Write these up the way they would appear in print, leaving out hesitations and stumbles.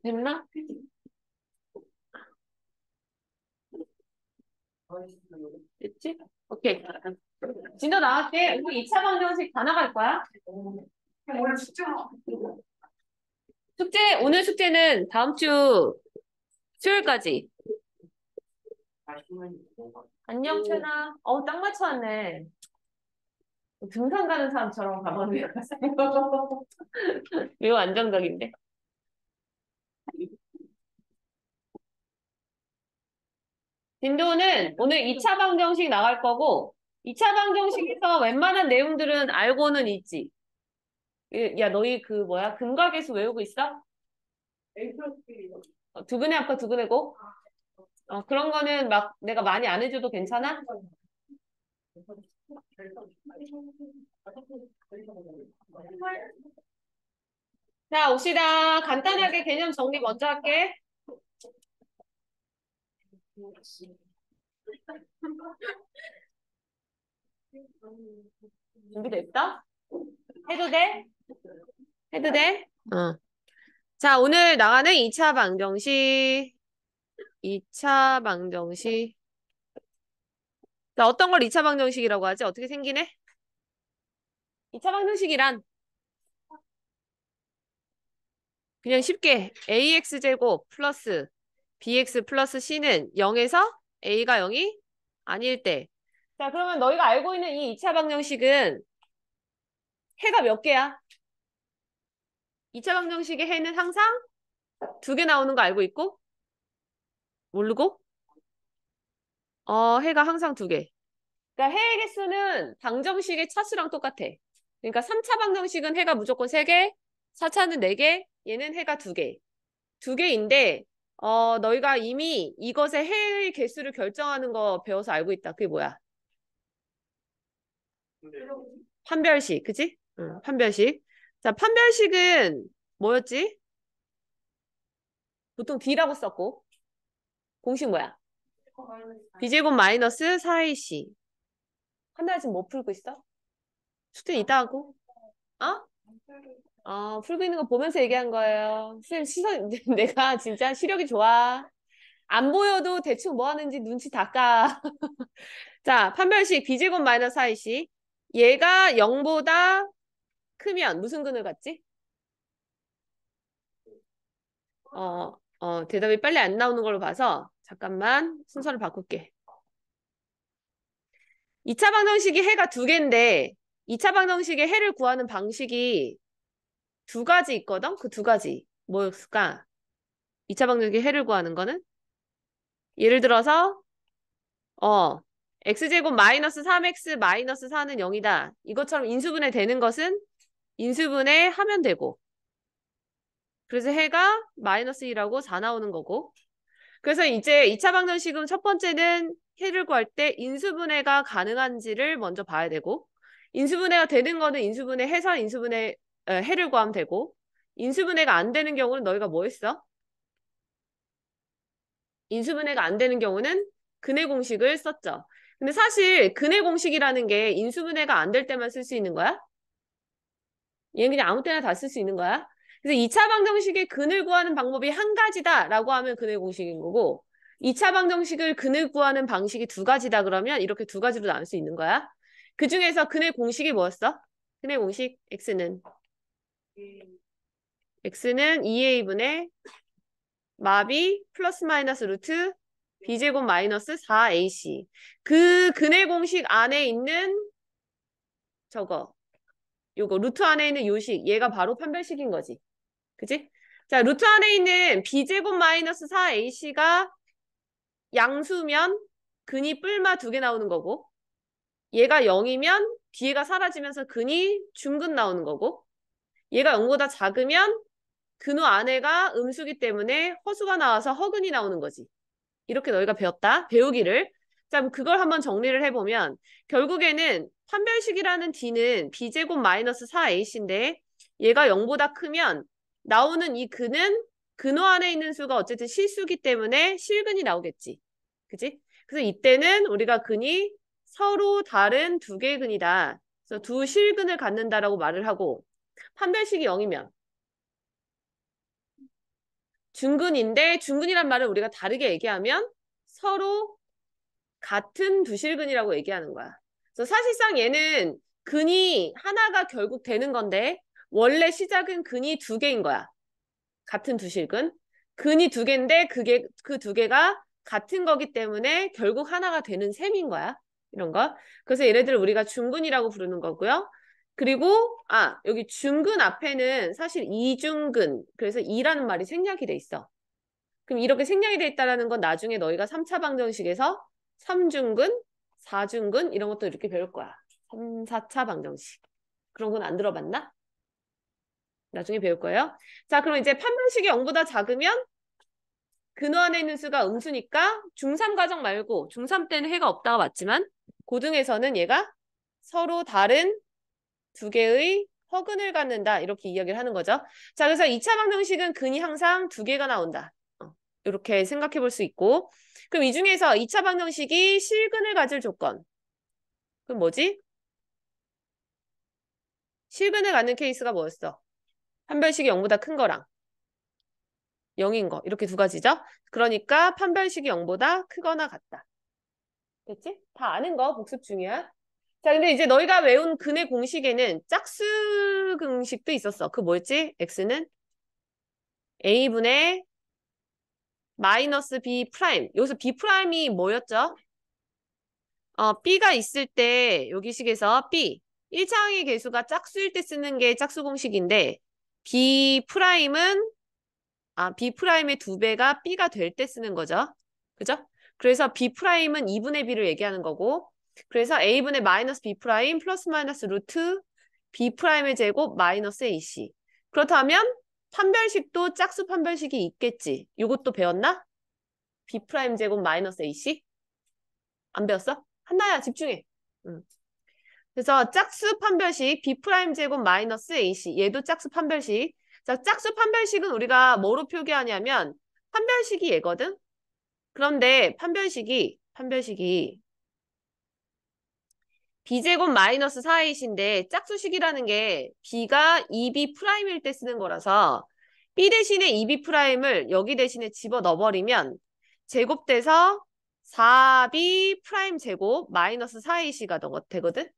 됐나? 됐지? 오케이. 진도 나갈게. 우리 2차 방정식 다 나갈 거야. 오늘 숙제 오늘 숙제는 다음 주 수요일까지. 안녕, 천아. 딱 맞춰왔네. 등산 가는 사람처럼 가방을 메고 갔어요. 매우 안정적인데. 진도는 오늘 2차 방정식 나갈 거고, 2차 방정식에서 웬만한 내용들은 알고는 있지. 야, 너희 그 뭐야? 근각에서 외우고 있어? 두근에 합과 두근에 고? 그런 거는 막 내가 많이 안 해줘도 괜찮아? 자, 옵시다. 간단하게 개념 정리 먼저 할게. 준비됐어? 해도 돼? 해도 돼? 자, 오늘 나가는 2차 방정식. 2차 방정식. 자, 어떤 걸 2차 방정식이라고 하지? 어떻게 생기네? 2차 방정식이란 그냥 쉽게 ax제곱 플러스 bx 플러스 c는 0에서 a가 0이 아닐 때. 자, 그러면 너희가 알고 있는 이 2차 방정식은 해가 몇 개야? 2차 방정식의 해는 항상 2개 나오는 거 알고 있고? 모르고? 해가 항상 2개. 그러니까 해의 개수는 방정식의 차수랑 똑같아. 그러니까 3차 방정식은 해가 무조건 3개, 4차는 4개, 얘는 해가 2개. 2개인데 너희가 이미 이것의 해의 개수를 결정하는 거 배워서 알고 있다. 그게 뭐야? 판별식, 그치? 응, 판별식. 자, 판별식은 뭐였지? 보통 D라고 썼고. 공식 뭐야? B제곱 마이너스 4AC. 한 달 지금 뭐 풀고 있어? 숙제 이따 하고? 어? 풀고 있는 거 보면서 얘기한 거예요. 선생님 시선, 내가 진짜 시력이 좋아. 안 보여도 대충 뭐 하는지 눈치 다 까. 자, 판별식 B제곱 마이너스 4AC. 얘가 0보다 크면 무슨 근을 갖지? 대답이 빨리 안 나오는 걸로 봐서 잠깐만 순서를 바꿀게. 2차 방정식이 해가 2개인데 2차 방정식의 해를 구하는 방식이 2가지 있거든? 그 2가지. 뭐였을까? 2차 방정식의 해를 구하는 거는? 예를 들어서 x제곱 마이너스 3x 마이너스 4는 0이다. 이것처럼 인수분해 되는 것은 인수분해 하면 되고 그래서 해가 마이너스 2라고 4 나오는 거고 그래서 이제 2차 방정식은 첫 번째는 해를 구할 때 인수분해가 가능한지를 먼저 봐야 되고 인수분해가 되는 거는 인수분해 해서 해를 구하면 되고 인수분해가 안 되는 경우는 너희가 뭐 했어? 인수분해가 안 되는 경우는 근해 공식을 썼죠. 근데 사실 근해 공식이라는 게 인수분해가 안 될 때만 쓸 수 있는 거야? 얘는 그냥 아무 때나 다 쓸 수 있는 거야? 그래서 2차 방정식의 근을 구하는 방법이 한 가지다라고 하면 근해 공식인 거고 2차 방정식을 근을 구하는 방식이 2가지다 그러면 이렇게 2가지로 나눌 수 있는 거야. 그 중에서 근해 공식이 뭐였어? 근해 공식 x는 2a분의 마비 플러스 마이너스 루트 b제곱 마이너스 4ac. 그 근해 공식 안에 있는 요거 루트 안에 있는 요식 얘가 바로 판별식인 거지. 그치? 자, 루트 안에 있는 b제곱 마이너스 4ac가 양수면 근이 뿔마 2개 나오는 거고 얘가 0이면 뒤에가 사라지면서 근이 중근 나오는 거고 얘가 0보다 작으면 근호 안에가 음수기 때문에 허수가 나와서 허근이 나오는 거지. 이렇게 너희가 배웠다. 배우기를. 자, 그럼 그걸 한번 정리를 해보면 결국에는 판별식이라는 D는 B제곱 마이너스 4AC인데 얘가 0보다 크면 나오는 이 근은 근호 안에 있는 수가 어쨌든 실수기 때문에 실근이 나오겠지. 그치? 그래서 이때는 우리가 근이 서로 다른 2개의 근이다. 그래서 두 실근을 갖는다라고 말을 하고 판별식이 0이면 중근인데 중근이란 말을 우리가 다르게 얘기하면 서로 같은 두실근이라고 얘기하는 거야. 그래서 사실상 얘는 근이 하나가 결국 되는 건데 원래 시작은 근이 두 개인 거야. 같은 두실근. 근이 두 개인데 그게 그 두 개가 같은 거기 때문에 결국 하나가 되는 셈인 거야. 이런 거. 그래서 얘네들을 우리가 중근이라고 부르는 거고요. 그리고 여기 중근 앞에는 사실 이중근. 그래서 이라는 말이 생략이 돼 있어. 그럼 이렇게 생략이 돼 있다는 건 나중에 너희가 3차 방정식에서 3중근, 4중근 이런 것도 이렇게 배울 거야. 3, 4차 방정식. 그런 건 안 들어봤나? 나중에 배울 거예요. 자, 그럼 이제 판별식이 0보다 작으면 근호 안에 있는 수가 음수니까 중3 과정 말고 중3 때는 해가 없다가 맞지만 고등에서는 얘가 서로 다른 두 개의 허근을 갖는다. 이렇게 이야기를 하는 거죠. 자, 그래서 2차 방정식은 근이 항상 두 개가 나온다. 이렇게 생각해 볼 수 있고 그럼 이 중에서 2차 방정식이 실근을 가질 조건 그럼 뭐지? 실근을 갖는 케이스가 뭐였어? 판별식이 0보다 큰 거랑 0인 거 이렇게 두 가지죠? 그러니까 판별식이 0보다 크거나 같다. 됐지? 다 아는 거 복습 중이야. 자, 근데 이제 너희가 외운 근의 공식에는 짝수 공식도 있었어. 그 뭐였지? x는 a분의 마이너스 b 프라임. 여기서 b 프라임이 뭐였죠? b가 있을 때 여기 식에서 b 1차항의 개수가 짝수일 때 쓰는 게 짝수 공식인데 b 프라임은 b 프라임의 2배가 b가 될 때 쓰는 거죠. 그죠? 그래서 b 프라임은 2분의 b를 얘기하는 거고 그래서 a분의 마이너스 b 프라임 플러스 마이너스 루트 b 프라임의 제곱 마이너스 ac. 그렇다면 판별식도 짝수 판별식이 있겠지. 이것도 배웠나? b 프라임 제곱 마이너스 ac? 안 배웠어? 한나야 집중해. 응. 그래서 짝수 판별식 b 프라임 제곱 마이너스 ac 얘도 짝수 판별식. 자, 짝수 판별식은 우리가 뭐로 표기하냐면 판별식이 얘거든. 그런데 판별식이 b제곱 마이너스 4ac인데 짝수식이라는 게 b가 2b 프라임일 때 쓰는 거라서 b 대신에 2b 프라임을 여기 대신에 집어 넣어버리면 제곱돼서 4b 프라임 제곱 마이너스 4ac가 되거든.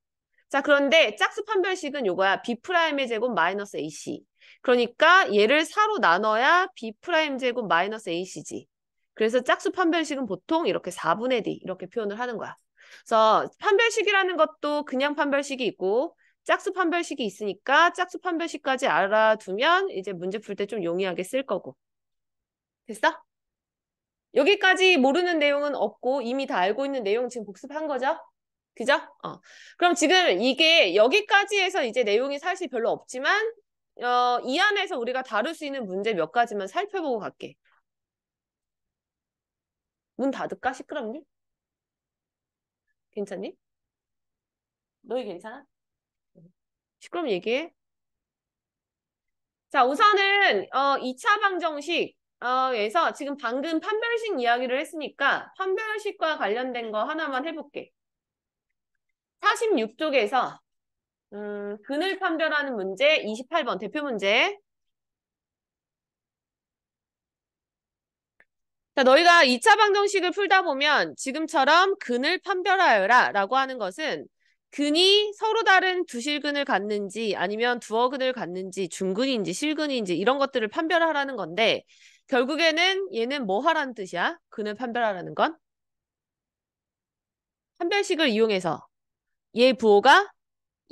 자, 그런데 짝수 판별식은 요거야. b 프라임의 제곱 마이너스 ac. 그러니까 얘를 4로 나눠야 b 프라임 제곱 마이너스 ac지. 그래서 짝수 판별식은 보통 이렇게 4분의 d 이렇게 표현을 하는 거야. 그래서 판별식이라는 것도 그냥 판별식이 있고 짝수 판별식이 있으니까 짝수 판별식까지 알아두면 이제 문제 풀 때 좀 용이하게 쓸 거고. 됐어? 여기까지 모르는 내용은 없고 이미 다 알고 있는 내용 지금 복습한 거죠? 그죠? 그럼 지금 이게 여기까지 해서 이제 내용이 사실 별로 없지만 이 안에서 우리가 다룰 수 있는 문제 몇 가지만 살펴보고 갈게. 문 닫을까? 시끄럽니? 괜찮니? 너희 괜찮아? 시끄러면 얘기해. 자, 우선은 2차 방정식 에서 지금 방금 판별식 이야기를 했으니까 판별식과 관련된 거 하나만 해볼게. 46쪽에서 근을 판별하는 문제 28번 대표 문제. 자, 너희가 2차 방정식을 풀다 보면 지금처럼 근을 판별하여라 라고 하는 것은 근이 서로 다른 두실근을 갖는지 아니면 두어근을 갖는지 중근인지 실근인지 이런 것들을 판별하라는 건데 결국에는 얘는 뭐 하라는 뜻이야? 근을 판별하라는 건? 판별식을 이용해서 얘 부호가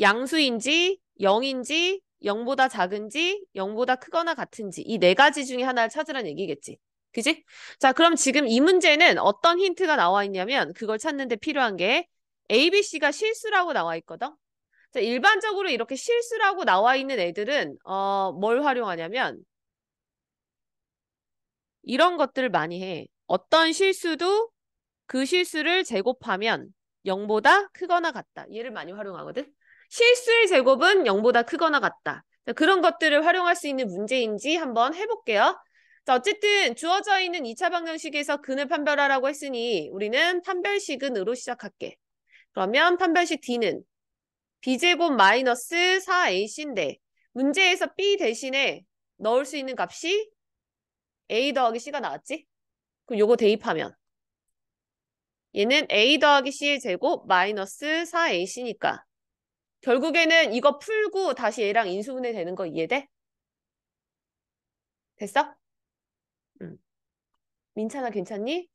양수인지 0인지 0보다 작은지 0보다 크거나 같은지 이 네 가지 중에 하나를 찾으라는 얘기겠지. 그지? 자, 그럼 지금 이 문제는 어떤 힌트가 나와 있냐면 그걸 찾는데 필요한 게 A, B, C가 실수라고 나와 있거든. 자, 일반적으로 이렇게 실수라고 나와 있는 애들은 뭘 활용하냐면 이런 것들을 많이 해. 어떤 실수도 그 실수를 제곱하면 0보다 크거나 같다. 얘를 많이 활용하거든. 실수의 제곱은 0보다 크거나 같다. 자, 그런 것들을 활용할 수 있는 문제인지 한번 해볼게요. 자, 어쨌든 주어져 있는 2차 방정식에서 근을 판별하라고 했으니 우리는 판별식은으로 시작할게. 그러면 판별식 D는 B제곱 마이너스 4AC인데 문제에서 B 대신에 넣을 수 있는 값이 A 더하기 C가 나왔지? 그럼 요거 대입하면 얘는 A 더하기 C의 제곱 마이너스 4AC니까 결국에는 이거 풀고 다시 얘랑 인수분해 되는 거 이해돼? 됐어? 응. 민찬아 괜찮니?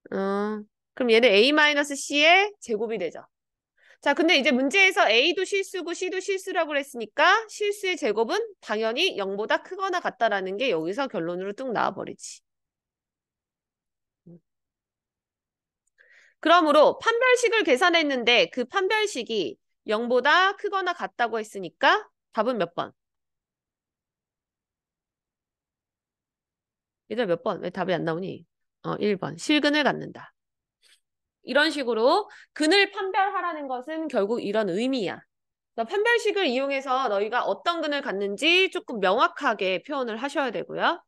그럼 얘는 A-C의 제곱이 되죠. 자, 근데 이제 문제에서 A도 실수고 C도 실수라고 그랬으니까 실수의 제곱은 당연히 0보다 크거나 같다라는 게 여기서 결론으로 뚝 나와버리지. 그러므로 판별식을 계산했는데 그 판별식이 0보다 크거나 같다고 했으니까 답은 몇 번? 얘들 몇 번? 왜 답이 안 나오니? 1번. 실근을 갖는다. 이런 식으로 근을 판별하라는 것은 결국 이런 의미야. 그래서 판별식을 이용해서 너희가 어떤 근을 갖는지 조금 명확하게 표현을 하셔야 되고요.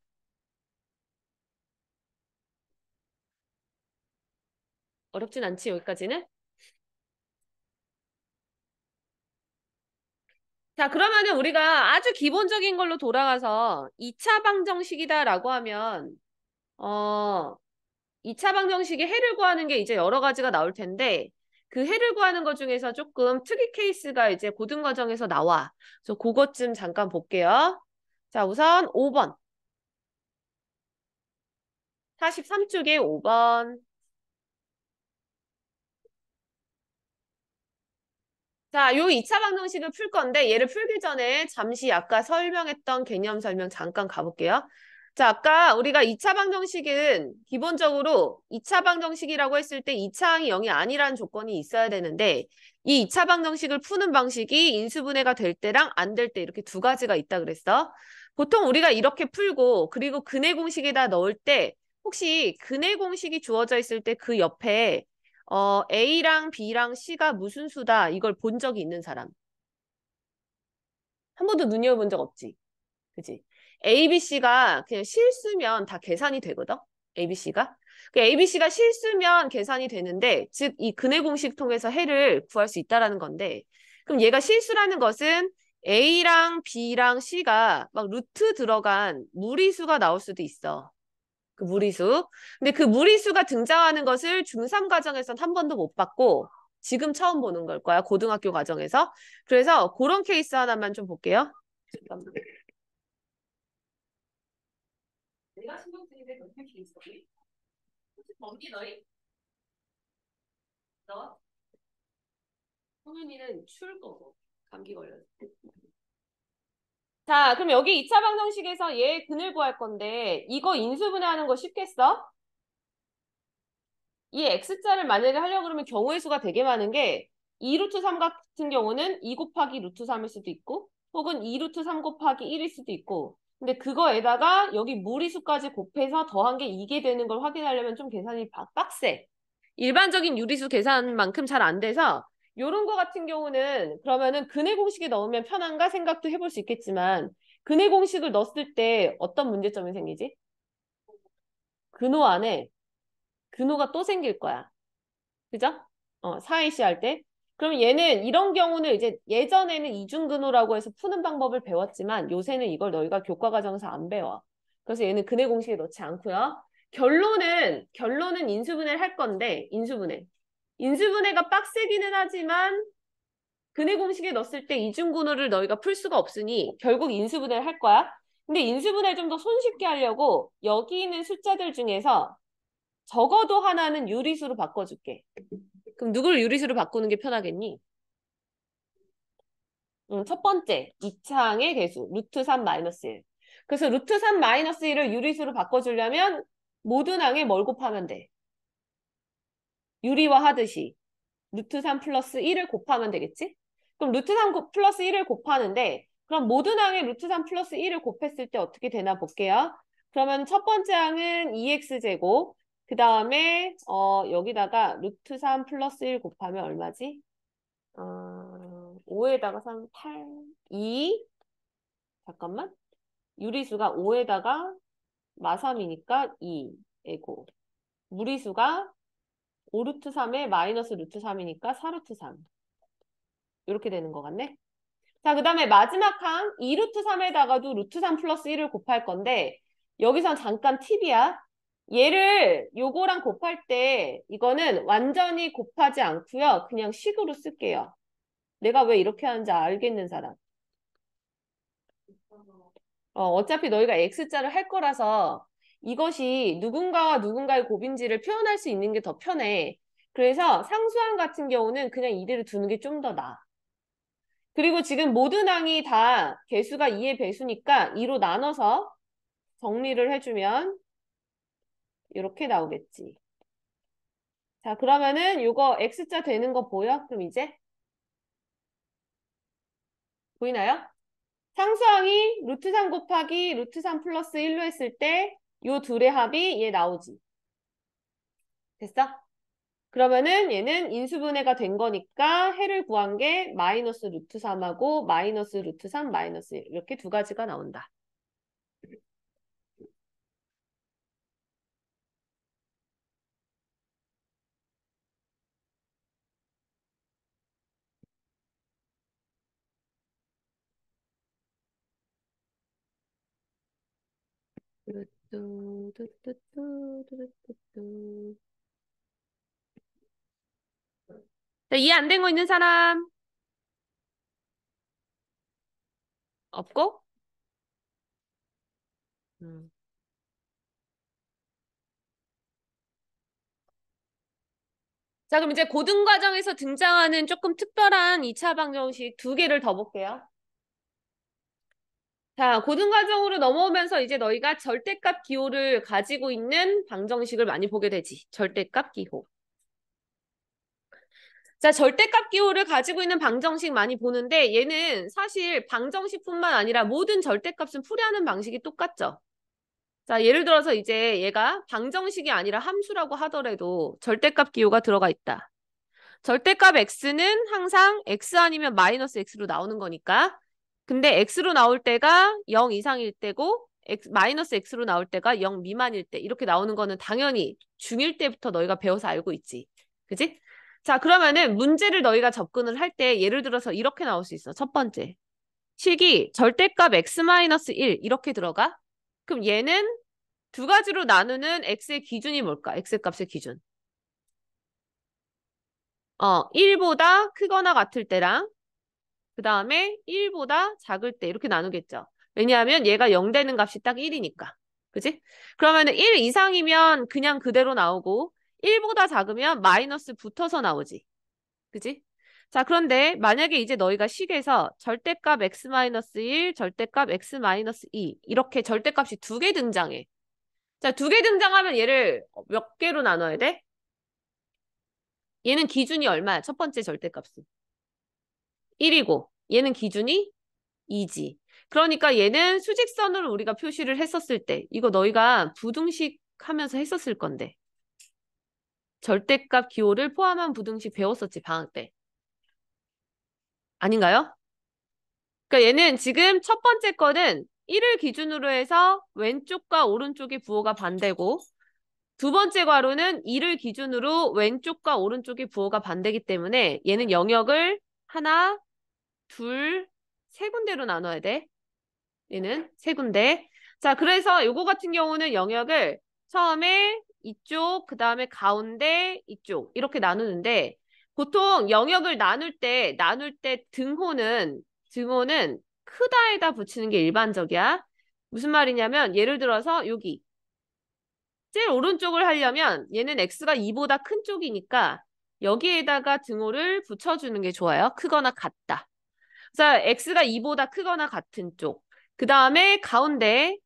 어렵진 않지, 여기까지는? 자, 그러면은 우리가 아주 기본적인 걸로 돌아가서 2차 방정식이다라고 하면, 2차 방정식의 해를 구하는 게 이제 여러 가지가 나올 텐데, 그 해를 구하는 것 중에서 조금 특이 케이스가 이제 고등 과정에서 나와. 그래서 그것 좀 잠깐 볼게요. 자, 우선 5번. 43쪽에 5번. 자, 요 2차 방정식을 풀 건데 얘를 풀기 전에 잠시 아까 설명했던 개념 설명 잠깐 가볼게요. 자, 아까 우리가 2차 방정식은 기본적으로 2차 방정식이라고 했을 때 2차항이 0이 아니라는 조건이 있어야 되는데 이 2차 방정식을 푸는 방식이 인수분해가 될 때랑 안 될 때 이렇게 두 가지가 있다 그랬어. 보통 우리가 이렇게 풀고 그리고 근해 공식에다 넣을 때 혹시 근해 공식이 주어져 있을 때 그 옆에 A랑 B랑 C가 무슨 수다 이걸 본 적이 있는 사람. 한 번도 눈여겨본 적 없지. 그지? A, B, C가 그냥 실수면 다 계산이 되거든? A, B, C가. 그 A, B, C가 실수면 계산이 되는데, 즉, 이 근해 공식 통해서 해를 구할 수 있다라는 건데, 그럼 얘가 실수라는 것은 A랑 B랑 C가 막 루트 들어간 무리수가 나올 수도 있어. 그 무리수. 근데 그 무리수가 등장하는 것을 중3 과정에선 한 번도 못 봤고 지금 처음 보는 걸 거야. 고등학교 과정에서. 그래서 그런 케이스 하나만 좀 볼게요. 잠깐만. 내가 신경 쓰는데 너무 케이스 거니? 혹시 범기 너희? 너? 성윤이는 추울 거고 감기 걸렸어. 자, 그럼 여기 2차 방정식에서 얘 근을 구할 건데 이거 인수분해하는 거 쉽겠어? 이 x자를 만약에 하려고 그러면 경우의 수가 되게 많은 게 2루트 3 같은 경우는 2 곱하기 루트 3일 수도 있고 혹은 2루트 3 곱하기 1일 수도 있고 근데 그거에다가 여기 무리수까지 곱해서 더한 게 이게 되는 걸 확인하려면 좀 계산이 빡세. 일반적인 유리수 계산만큼 잘 안 돼서 요런 거 같은 경우는 그러면은 근해 공식에 넣으면 편한가 생각도 해볼 수 있겠지만 근해 공식을 넣었을 때 어떤 문제점이 생기지? 근호 안에 근호가 또 생길 거야. 그죠? 4AC 할 때. 그럼 얘는 이런 경우는 이제 예전에는 이중근호라고 해서 푸는 방법을 배웠지만 요새는 이걸 너희가 교과 과정에서 안 배워. 그래서 얘는 근해 공식에 넣지 않고요. 결론은 인수분해를 할 건데 인수분해. 인수분해가 빡세기는 하지만 근해 공식에 넣었을 때 이중근호를 너희가 풀 수가 없으니 결국 인수분해를 할 거야. 근데 인수분해를 좀 더 손쉽게 하려고 여기 있는 숫자들 중에서 적어도 하나는 유리수로 바꿔줄게. 그럼 누구를 유리수로 바꾸는 게 편하겠니? 첫 번째, 2차항의 개수, 루트 3 마이너스 1. 그래서 루트 3 마이너스 1을 유리수로 바꿔주려면 모든 항에 뭘 곱하면 돼? 유리화 하듯이 루트 3 플러스 1을 곱하면 되겠지? 그럼 루트 3 플러스 1을 곱하는데 그럼 모든 항에 루트 3 플러스 1을 곱했을 때 어떻게 되나 볼게요. 그러면 첫 번째 항은 2x제곱 그 다음에 여기다가 루트 3 플러스 1 곱하면 얼마지? 5에다가 3, 8, 2. 잠깐만. 유리수가 5에다가 마3이니까 2이고 무리수가 5루트 3에 마이너스 루트 3이니까 4루트 3. 이렇게 되는 것 같네. 자, 그 다음에 마지막 항 2루트 3에다가도 루트 3 플러스 1을 곱할 건데 여기서 잠깐 팁이야. 얘를 요거랑 곱할 때 이거는 완전히 곱하지 않고요. 그냥 식으로 쓸게요. 내가 왜 이렇게 하는지 알겠는 사람. 어차피 너희가 X자를 할 거라서 이것이 누군가와 누군가의 곱인지를 표현할 수 있는 게 더 편해. 그래서 상수항 같은 경우는 그냥 이대로 두는 게 좀 더 나아. 그리고 지금 모든 항이 다 개수가 2의 배수니까 2로 나눠서 정리를 해주면 이렇게 나오겠지. 자, 그러면은 요거 X자 되는 거 보여? 그럼 이제 보이나요? 상수항이 루트 3 곱하기 루트 3 플러스 1로 했을 때 요 둘의 합이 얘 나오지. 됐어? 그러면은 얘는 인수분해가 된 거니까 해를 구한 게 마이너스 루트 3하고 마이너스 루트 3 마이너스 1 이렇게 두 가지가 나온다. 뚜뚜뚜뚜뚜뚜뚜뚜. 자, 이해 안 된 거 있는 사람? 없고? 음. 자, 그럼 이제 고등과정에서 등장하는 조금 특별한 2차 방정식 두 개를 더 볼게요. 자, 고등과정으로 넘어오면서 이제 너희가 절대값 기호를 가지고 있는 방정식을 많이 보게 되지. 절대값 기호. 자, 절대값 기호를 가지고 있는 방정식 많이 보는데 얘는 사실 방정식뿐만 아니라 모든 절대값은 풀이하는 방식이 똑같죠. 자, 예를 들어서 이제 얘가 방정식이 아니라 함수라고 하더라도 절대값 기호가 들어가 있다. 절대값 x는 항상 x 아니면 마이너스 x로 나오는 거니까. 근데 x로 나올 때가 0 이상일 때고 마이너스 x로 나올 때가 0 미만일 때 이렇게 나오는 거는 당연히 중1 때부터 너희가 배워서 알고 있지. 그지? 자, 그러면은 문제를 너희가 접근을 할 때 예를 들어서 이렇게 나올 수 있어. 첫 번째. 식이 절대값 x-1 이렇게 들어가. 그럼 얘는 두 가지로 나누는 x의 기준이 뭘까? x값의 기준. 1보다 크거나 같을 때랑 그 다음에 1보다 작을 때 이렇게 나누겠죠. 왜냐하면 얘가 0 되는 값이 딱 1이니까. 그지? 그러면 1 이상이면 그냥 그대로 나오고 1보다 작으면 마이너스 붙어서 나오지. 그지? 자, 그런데 만약에 이제 너희가 식에서 절대값 x-1, 절대값 x-2 이렇게 절대값이 두 개 등장해. 자, 두 개 등장하면 얘를 몇 개로 나눠야 돼? 얘는 기준이 얼마야? 첫 번째 절대값은. 1이고 얘는 기준이 2지. 그러니까 얘는 수직선으로 우리가 표시를 했었을 때 이거 너희가 부등식 하면서 했었을 건데 절대값 기호를 포함한 부등식 배웠었지 방학 때. 아닌가요? 그러니까 얘는 지금 첫 번째 거는 1을 기준으로 해서 왼쪽과 오른쪽의 부호가 반대고 두 번째 괄호는 2를 기준으로 왼쪽과 오른쪽의 부호가 반대기 때문에 얘는 영역을 하나, 둘, 세 군데로 나눠야 돼. 얘는 세 군데. 자, 그래서 요거 같은 경우는 영역을 처음에 이쪽, 그 다음에 가운데, 이쪽 이렇게 나누는데 보통 영역을 나눌 때 등호는 크다에다 붙이는 게 일반적이야. 무슨 말이냐면 예를 들어서 여기 제일 오른쪽을 하려면 얘는 x가 2보다 큰 쪽이니까 여기에다가 등호를 붙여주는 게 좋아요. 크거나 같다. 자, x가 2보다 크거나 같은 쪽. 그 다음에 가운데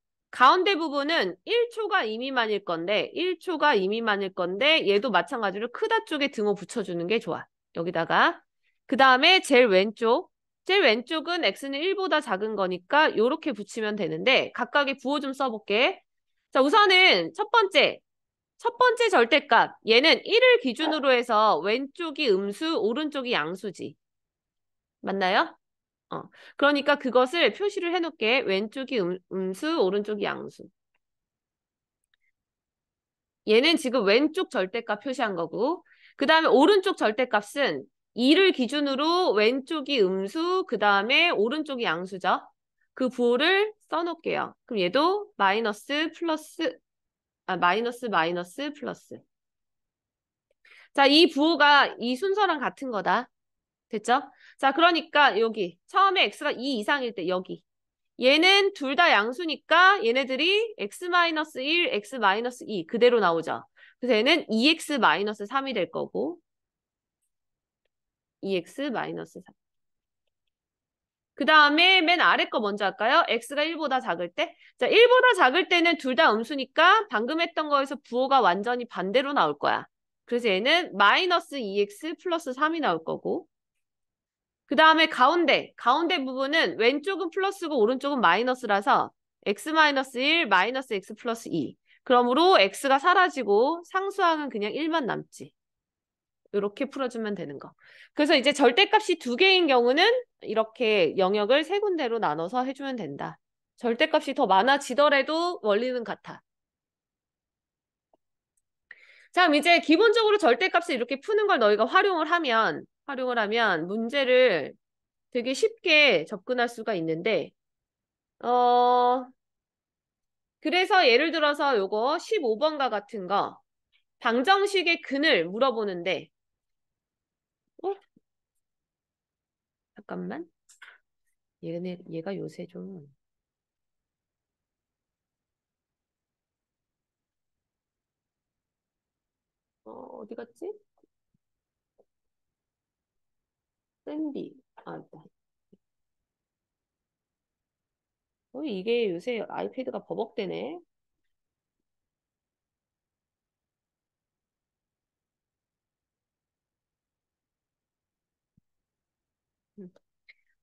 부분은 1초가 2 미만일 건데 1초가 2 미만일 건데 얘도 마찬가지로 크다 쪽에 등호 붙여주는 게 좋아. 여기다가 그 다음에 제일 왼쪽은 x는 1보다 작은 거니까 이렇게 붙이면 되는데 각각의 부호 좀 써볼게. 자, 우선은 첫 번째 절대값 얘는 1을 기준으로 해서 왼쪽이 음수 오른쪽이 양수지. 맞나요? 그러니까 그것을 표시를 해놓게. 왼쪽이 음수, 오른쪽이 양수. 얘는 지금 왼쪽 절대값 표시한 거고 그 다음에 오른쪽 절대값은 2를 기준으로 왼쪽이 음수, 그 다음에 오른쪽이 양수죠. 그 부호를 써놓을게요. 그럼 얘도 마이너스 플러스, 마이너스 마이너스 플러스. 자, 이 부호가 이 순서랑 같은 거다. 됐죠? 자, 그러니까 여기 처음에 x가 2 이상일 때 여기 얘는 둘 다 양수니까 얘네들이 x-1, x-2 그대로 나오죠. 그래서 얘는 2x-3이 될 거고 2x-3. 그 다음에 맨 아래 거 먼저 할까요? x가 1보다 작을 때. 자, 1보다 작을 때는 둘 다 음수니까 방금 했던 거에서 부호가 완전히 반대로 나올 거야. 그래서 얘는 마이너스 2x 플러스 3이 나올 거고 그 다음에 가운데 부분은 왼쪽은 플러스고 오른쪽은 마이너스라서 x-1, 마이너스 x 플러스 2. 그러므로 x가 사라지고 상수항은 그냥 1만 남지. 이렇게 풀어주면 되는 거. 그래서 이제 절대값이 두 개인 경우는 이렇게 영역을 세 군데로 나눠서 해주면 된다. 절대값이 더 많아지더라도 원리는 같아. 자, 그럼 이제 기본적으로 절대값을 이렇게 푸는 걸 너희가 활용을 하면 문제를 되게 쉽게 접근할 수가 있는데, 그래서 예를 들어서 요거 15번과 같은 거, 방정식의 근을 물어보는데, 잠깐만. 얘가 요새 좀, 어디 갔지? 샌디. 있다. 이게 요새 아이패드가 버벅대네.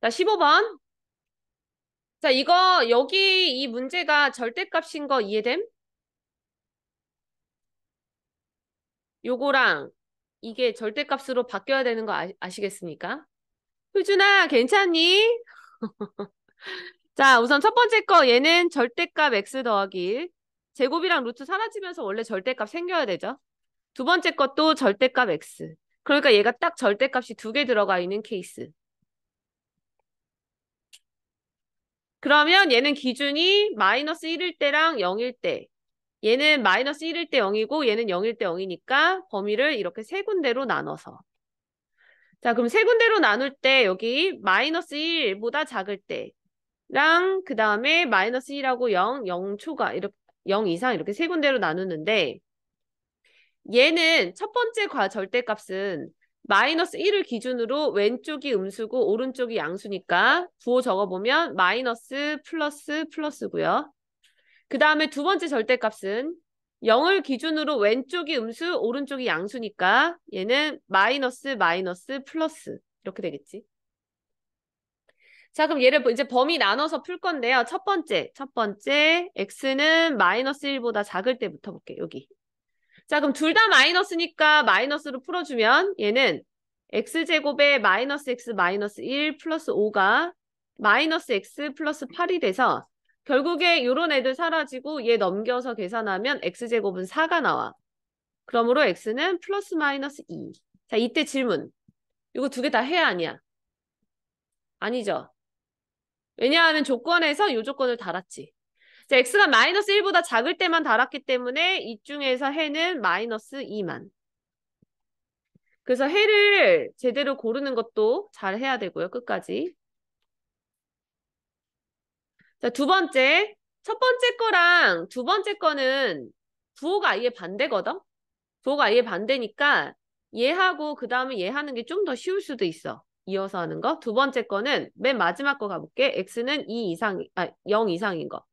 자, 15번. 자, 여기 이 문제가 절대값인 거 이해됨? 요거랑 이게 절대값으로 바뀌어야 되는 거 아시겠습니까? 효준아, 괜찮니? 자, 우선 첫 번째 거 얘는 절대값 x 더하기 제곱이랑 루트 사라지면서 원래 절대값 생겨야 되죠. 두 번째 것도 절대값 x. 그러니까 얘가 딱 절대값이 두 개 들어가 있는 케이스. 그러면 얘는 기준이 마이너스 1일 때랑 0일 때. 얘는 마이너스 1일 때 0이고 얘는 0일 때 0이니까 범위를 이렇게 세 군데로 나눠서. 자, 그럼 세 군데로 나눌 때 여기 마이너스 1보다 작을 때랑 그 다음에 마이너스 1하고 0, 0초가 이렇게 0 이상 이렇게 세 군데로 나누는데 얘는 첫 번째 절대값은 마이너스 1을 기준으로 왼쪽이 음수고 오른쪽이 양수니까 부호 적어보면 마이너스 플러스 플러스고요. 그 다음에 두 번째 절대값은 0을 기준으로 왼쪽이 음수, 오른쪽이 양수니까 얘는 마이너스 마이너스 플러스 이렇게 되겠지. 자, 그럼 얘를 이제 범위 나눠서 풀 건데요. 첫 번째 x는 마이너스 1보다 작을 때부터 볼게요. 여기. 자, 그럼 둘 다 마이너스니까 마이너스로 풀어주면 얘는 x제곱에 마이너스 x 마이너스 1 플러스 5가 마이너스 x 플러스 8이 돼서 결국에 요런 애들 사라지고 얘 넘겨서 계산하면 x제곱은 4가 나와. 그러므로 x는 플러스 마이너스 2. 자, 이때 질문. 이거 두 개 다 해야 아니야? 아니죠. 왜냐하면 조건에서 요 조건을 달았지. 자, x가 마이너스 1보다 작을 때만 달았기 때문에 이 중에서 해는 마이너스 2만. 그래서 해를 제대로 고르는 것도 잘 해야 되고요. 끝까지. 자, 두 번째. 첫 번째 거랑 두 번째 거는 부호가 아예 반대거든? 부호가 아예 반대니까 얘하고 그 다음에 얘 하는 게 좀 더 쉬울 수도 있어. 이어서 하는 거. 두 번째 거는 맨 마지막 거 가볼게. x는 0 이상인 거.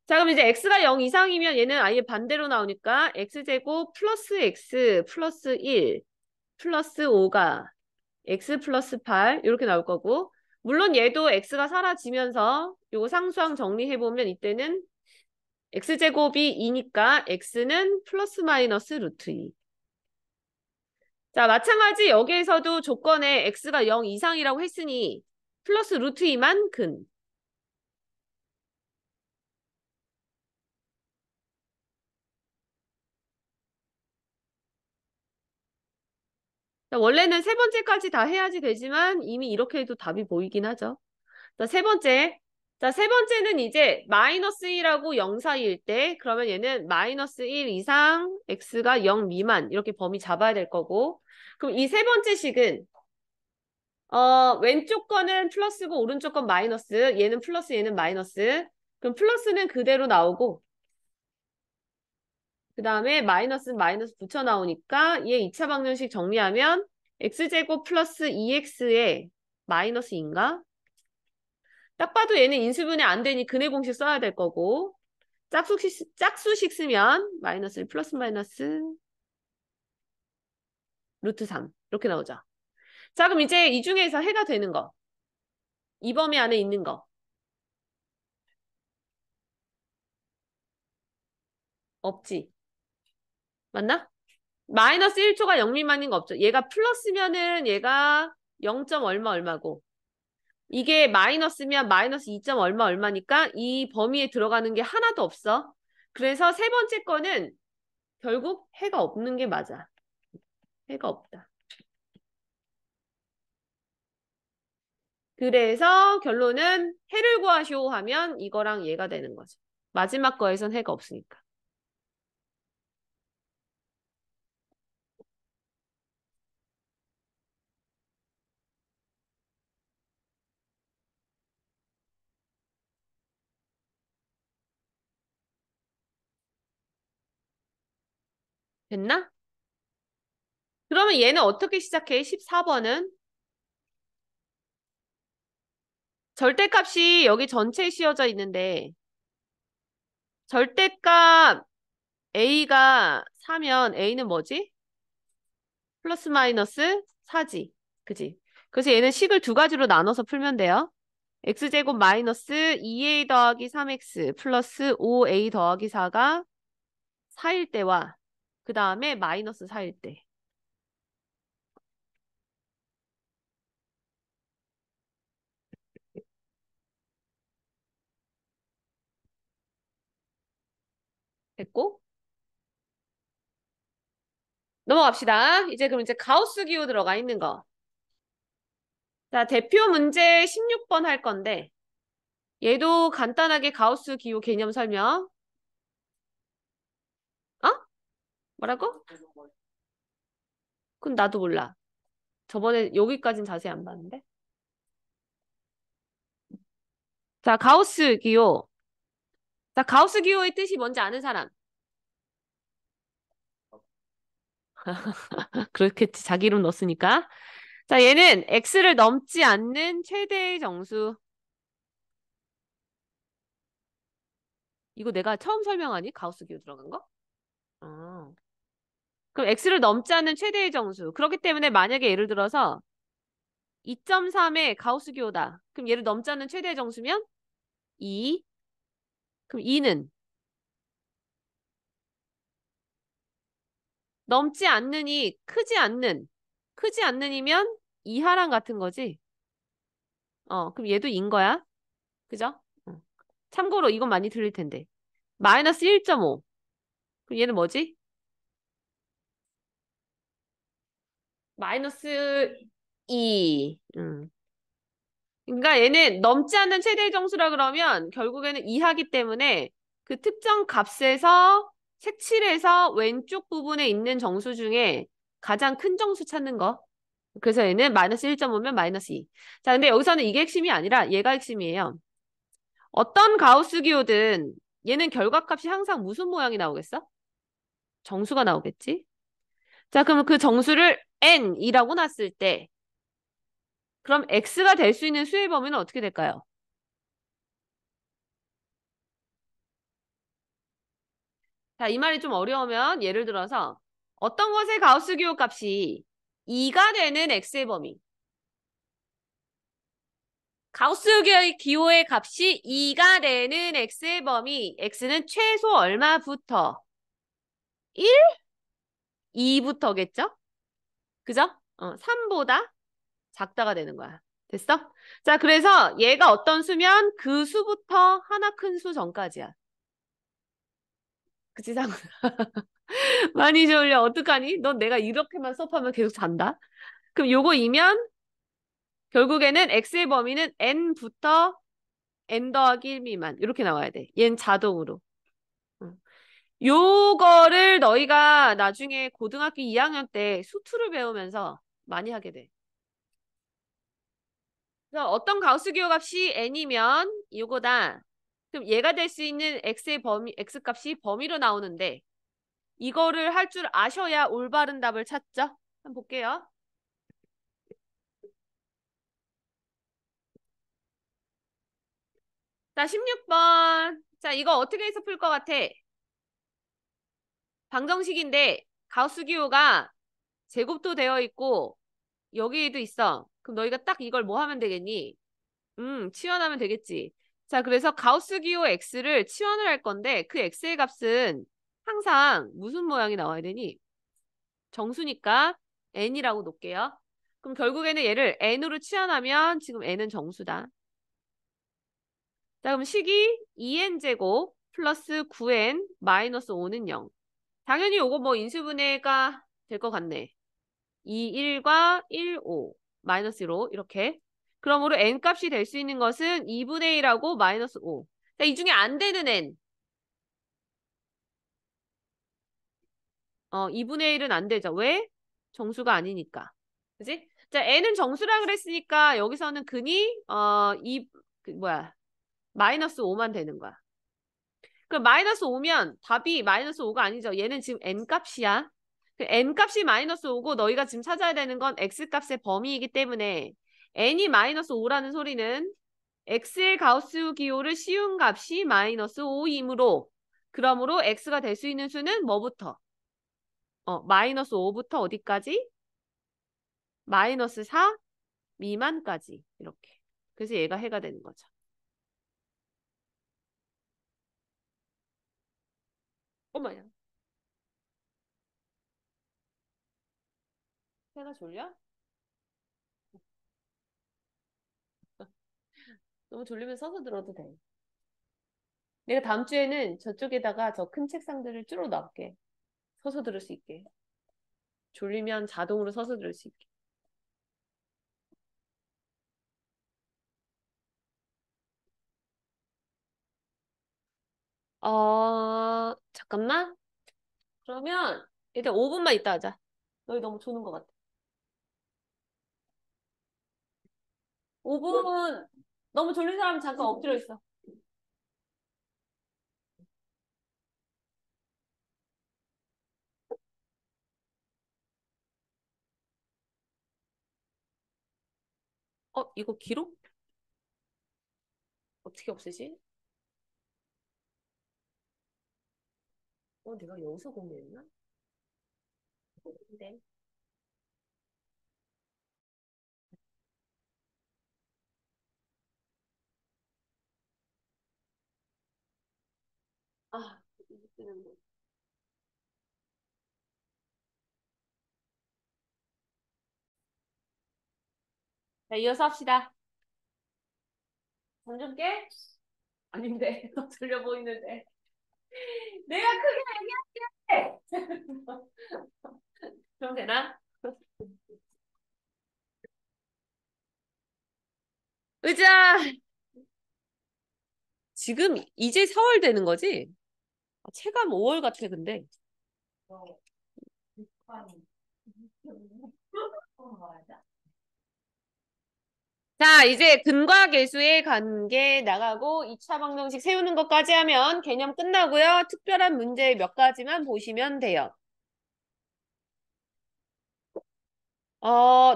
자, 그럼 이제 x가 0 이상이면 얘는 아예 반대로 나오니까 x제곱 플러스 x 플러스 1 플러스 5가 x 플러스 8 이렇게 나올 거고 물론 얘도 x가 사라지면서 요거 상수항 정리해보면 이때는 x제곱이 2니까 x는 플러스 마이너스 루트 2. 자, 마찬가지 여기에서도 조건에 x가 0 이상이라고 했으니 플러스 루트 2만 근. 자, 원래는 세 번째까지 다 해야지 되지만 이미 이렇게 해도 답이 보이긴 하죠. 자, 세 번째. 자, 세 번째는 이제 마이너스 1하고 0 사이일 때 그러면 얘는 마이너스 1 이상 x가 0 미만 이렇게 범위 잡아야 될 거고 그럼 이 세 번째 식은 왼쪽 거는 플러스고 오른쪽 건 마이너스 얘는 플러스 얘는 마이너스 그럼 플러스는 그대로 나오고 그 다음에 마이너스는 마이너스 붙여 나오니까 얘 2차 방정식 정리하면 x제곱 플러스 2x에 마이너스인가? 딱 봐도 얘는 인수분해 안 되니 근해 공식 써야 될 거고 짝수식 쓰면 마이너스 1 플러스 마이너스 루트 3 이렇게 나오죠. 자 그럼 이제 이 중에서 해가 되는 거 이 범위 안에 있는 거 없지. 맞나? 마이너스 1초가 0 미만인 거 없죠. 얘가 플러스면은 얘가 0. 얼마 얼마고 이게 마이너스면 마이너스 2. 얼마 얼마니까 이 범위에 들어가는 게 하나도 없어. 그래서 세 번째 거는 결국 해가 없는 게 맞아. 해가 없다. 그래서 결론은 해를 구하시오 하면 이거랑 얘가 되는 거죠. 마지막 거에선 해가 없으니까. 됐나? 그러면 얘는 어떻게 시작해? 14번은 절대값이 여기 전체에 씌워져 있는데 절대값 A가 4면 A는 뭐지? 플러스 마이너스 4지. 그지? 그래서 얘는 식을 두 가지로 나눠서 풀면 돼요. x제곱 마이너스 2a 더하기 3x 플러스 5a 더하기 4가 4일 때와 그 다음에 마이너스 4일 때. 됐고 넘어갑시다. 이제 그럼 이제 가우스 기호 들어가 있는 거. 자, 대표 문제 16번 할 건데 얘도 간단하게 가우스 기호 개념 설명. 어? 뭐라고? 그건 나도 몰라. 저번에 여기까진 자세히 안 봤는데. 자, 가우스 기호. 자, 가우스 기호의 뜻이 뭔지 아는 사람? 그렇겠지. 자기 이름 넣었으니까. 자, 얘는 x를 넘지 않는 최대의 정수. 이거 내가 처음 설명하니? 가우스 기호 들어간 거? 어. 그럼 x를 넘지 않는 최대의 정수. 그렇기 때문에 만약에 예를 들어서 2.3의 가우스 기호다. 그럼 얘를 넘지 않는 최대의 정수면 2. 그럼 2는 넘지 않느니 크지 않는. 크지 않느니면 이하랑 같은 거지. 그럼 얘도 인 거야. 그죠? 참고로 이건 많이 들릴 텐데. 마이너스 1.5. 그럼 얘는 뭐지? 마이너스 2. 그러니까 얘는 넘지 않는 최대 정수라 그러면 결국에는 이하기 때문에 그 특정 값에서 색칠해서 왼쪽 부분에 있는 정수 중에 가장 큰 정수 찾는 거. 그래서 얘는 마이너스 1.5면 마이너스 2. 자, 근데 여기서는 이게 핵심이 아니라 얘가 핵심이에요. 어떤 가우스 기호든 얘는 결과값이 항상 무슨 모양이 나오겠어? 정수가 나오겠지? 자, 그러면 그 정수를 n이라고 놨을 때 그럼 x가 될 수 있는 수의 범위는 어떻게 될까요? 자, 이 말이 좀 어려우면 예를 들어서 어떤 것의 가우스 기호 값이 2가 되는 x의 범위. 가우스 기호의 값이 2가 되는 x의 범위. x는 최소 얼마부터? 1, 2부터겠죠? 그죠? 3보다 작다가 되는 거야. 됐어? 자, 그래서 얘가 어떤 수면 그 수부터 하나 큰 수 전까지야. 그치, 상 많이 졸려. 어떡하니? 넌 내가 이렇게만 수업하면 계속 잔다? 그럼 요거 이면 결국에는 x의 범위는 n부터 n 더하기 1 미만 이렇게 나와야 돼. 얘는 자동으로. 응. 요거를 너희가 나중에 고등학교 2학년 때 수투를 배우면서 많이 하게 돼. 그래서 어떤 가우스 기호 값이 n이면 이거다. 그럼 얘가 될 수 있는 x의 범위, x 값이 범위로 나오는데 이거를 할 줄 아셔야 올바른 답을 찾죠. 한번 볼게요. 자, 16번. 자, 이거 어떻게 해서 풀 것 같아? 방정식인데 가우스 기호가 제곱도 되어 있고 여기에도 있어. 그럼 너희가 딱 이걸 뭐 하면 되겠니? 치환하면 되겠지. 자, 그래서 가우스 기호 x를 치환을 할 건데 그 x의 값은 항상 무슨 모양이 나와야 되니? 정수니까 n이라고 놓을게요. 그럼 결국에는 얘를 n으로 치환하면 지금 n은 정수다. 자, 그럼 식이 2n제곱 플러스 9n 마이너스 5는 0. 당연히 요거 뭐 인수분해가 될 것 같네. 2, 1과 1, 5 마이너스 1로 이렇게. 그러므로 n 값이 될 수 있는 것은 2분의 1하고 마이너스 5. 자, 이 중에 안 되는 n. 2분의 1은 안 되죠. 왜? 정수가 아니니까. 그지? 자, n은 정수라 그랬으니까 여기서는 근이 마이너스 5만 되는 거야. 그럼 마이너스 5면 답이 마이너스 5가 아니죠. 얘는 지금 n 값이야. n 값이 마이너스 5고 너희가 지금 찾아야 되는 건 x 값의 범위이기 때문에 n이 마이너스 5라는 소리는 x의 가우스 기호를 씌운 값이 마이너스 5이므로 그러므로 x가 될 수 있는 수는 뭐부터? 마이너스 5부터 어디까지? 마이너스 4 미만까지 이렇게. 그래서 얘가 해가 되는 거죠. 어머야. 해가 졸려? 너무 졸리면 서서 들어도 돼. 내가 다음 주에는 저쪽에다가 저 큰 책상들을 쭉 놔볼게. 서서 들을 수 있게. 졸리면 자동으로 서서 들을 수 있게. 잠깐만. 그러면 일단 5분만 있다 하자. 너희 너무 조는 것 같아. 5분. 너무 졸린 사람 잠깐 엎드려 있어. 이거 기록? 어떻게 없애지? 내가 여기서 공유했나? 네. 아, 이거 뜨는 거. 자, 이어서 합시다. 잠 좀 깨? 아닌데, 너 들려 보이는데. 내가 크게 얘기할게! 그럼 되나? 의자! 지금 이제 4월 되는 거지? 체감 5월 같아, 근데. 자, 이제 근과 계수의 관계 나가고 2차 방정식 세우는 것까지 하면 개념 끝나고요. 특별한 문제 몇 가지만 보시면 돼요.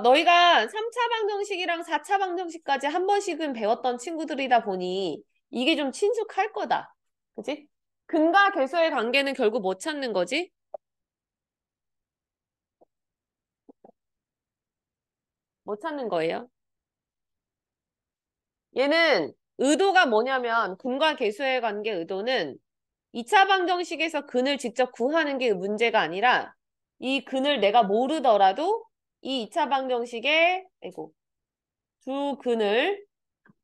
너희가 3차 방정식이랑 4차 방정식까지 한 번씩은 배웠던 친구들이다 보니 이게 좀 친숙할 거다. 그치? 근과 계수의 관계는 결국 뭐 찾는 거지? 뭐 찾는 거예요? 얘는 의도가 뭐냐면 근과 계수의 관계 의도는 2차 방정식에서 근을 직접 구하는 게 문제가 아니라 이 근을 내가 모르더라도 이 2차 방정식에 두 근을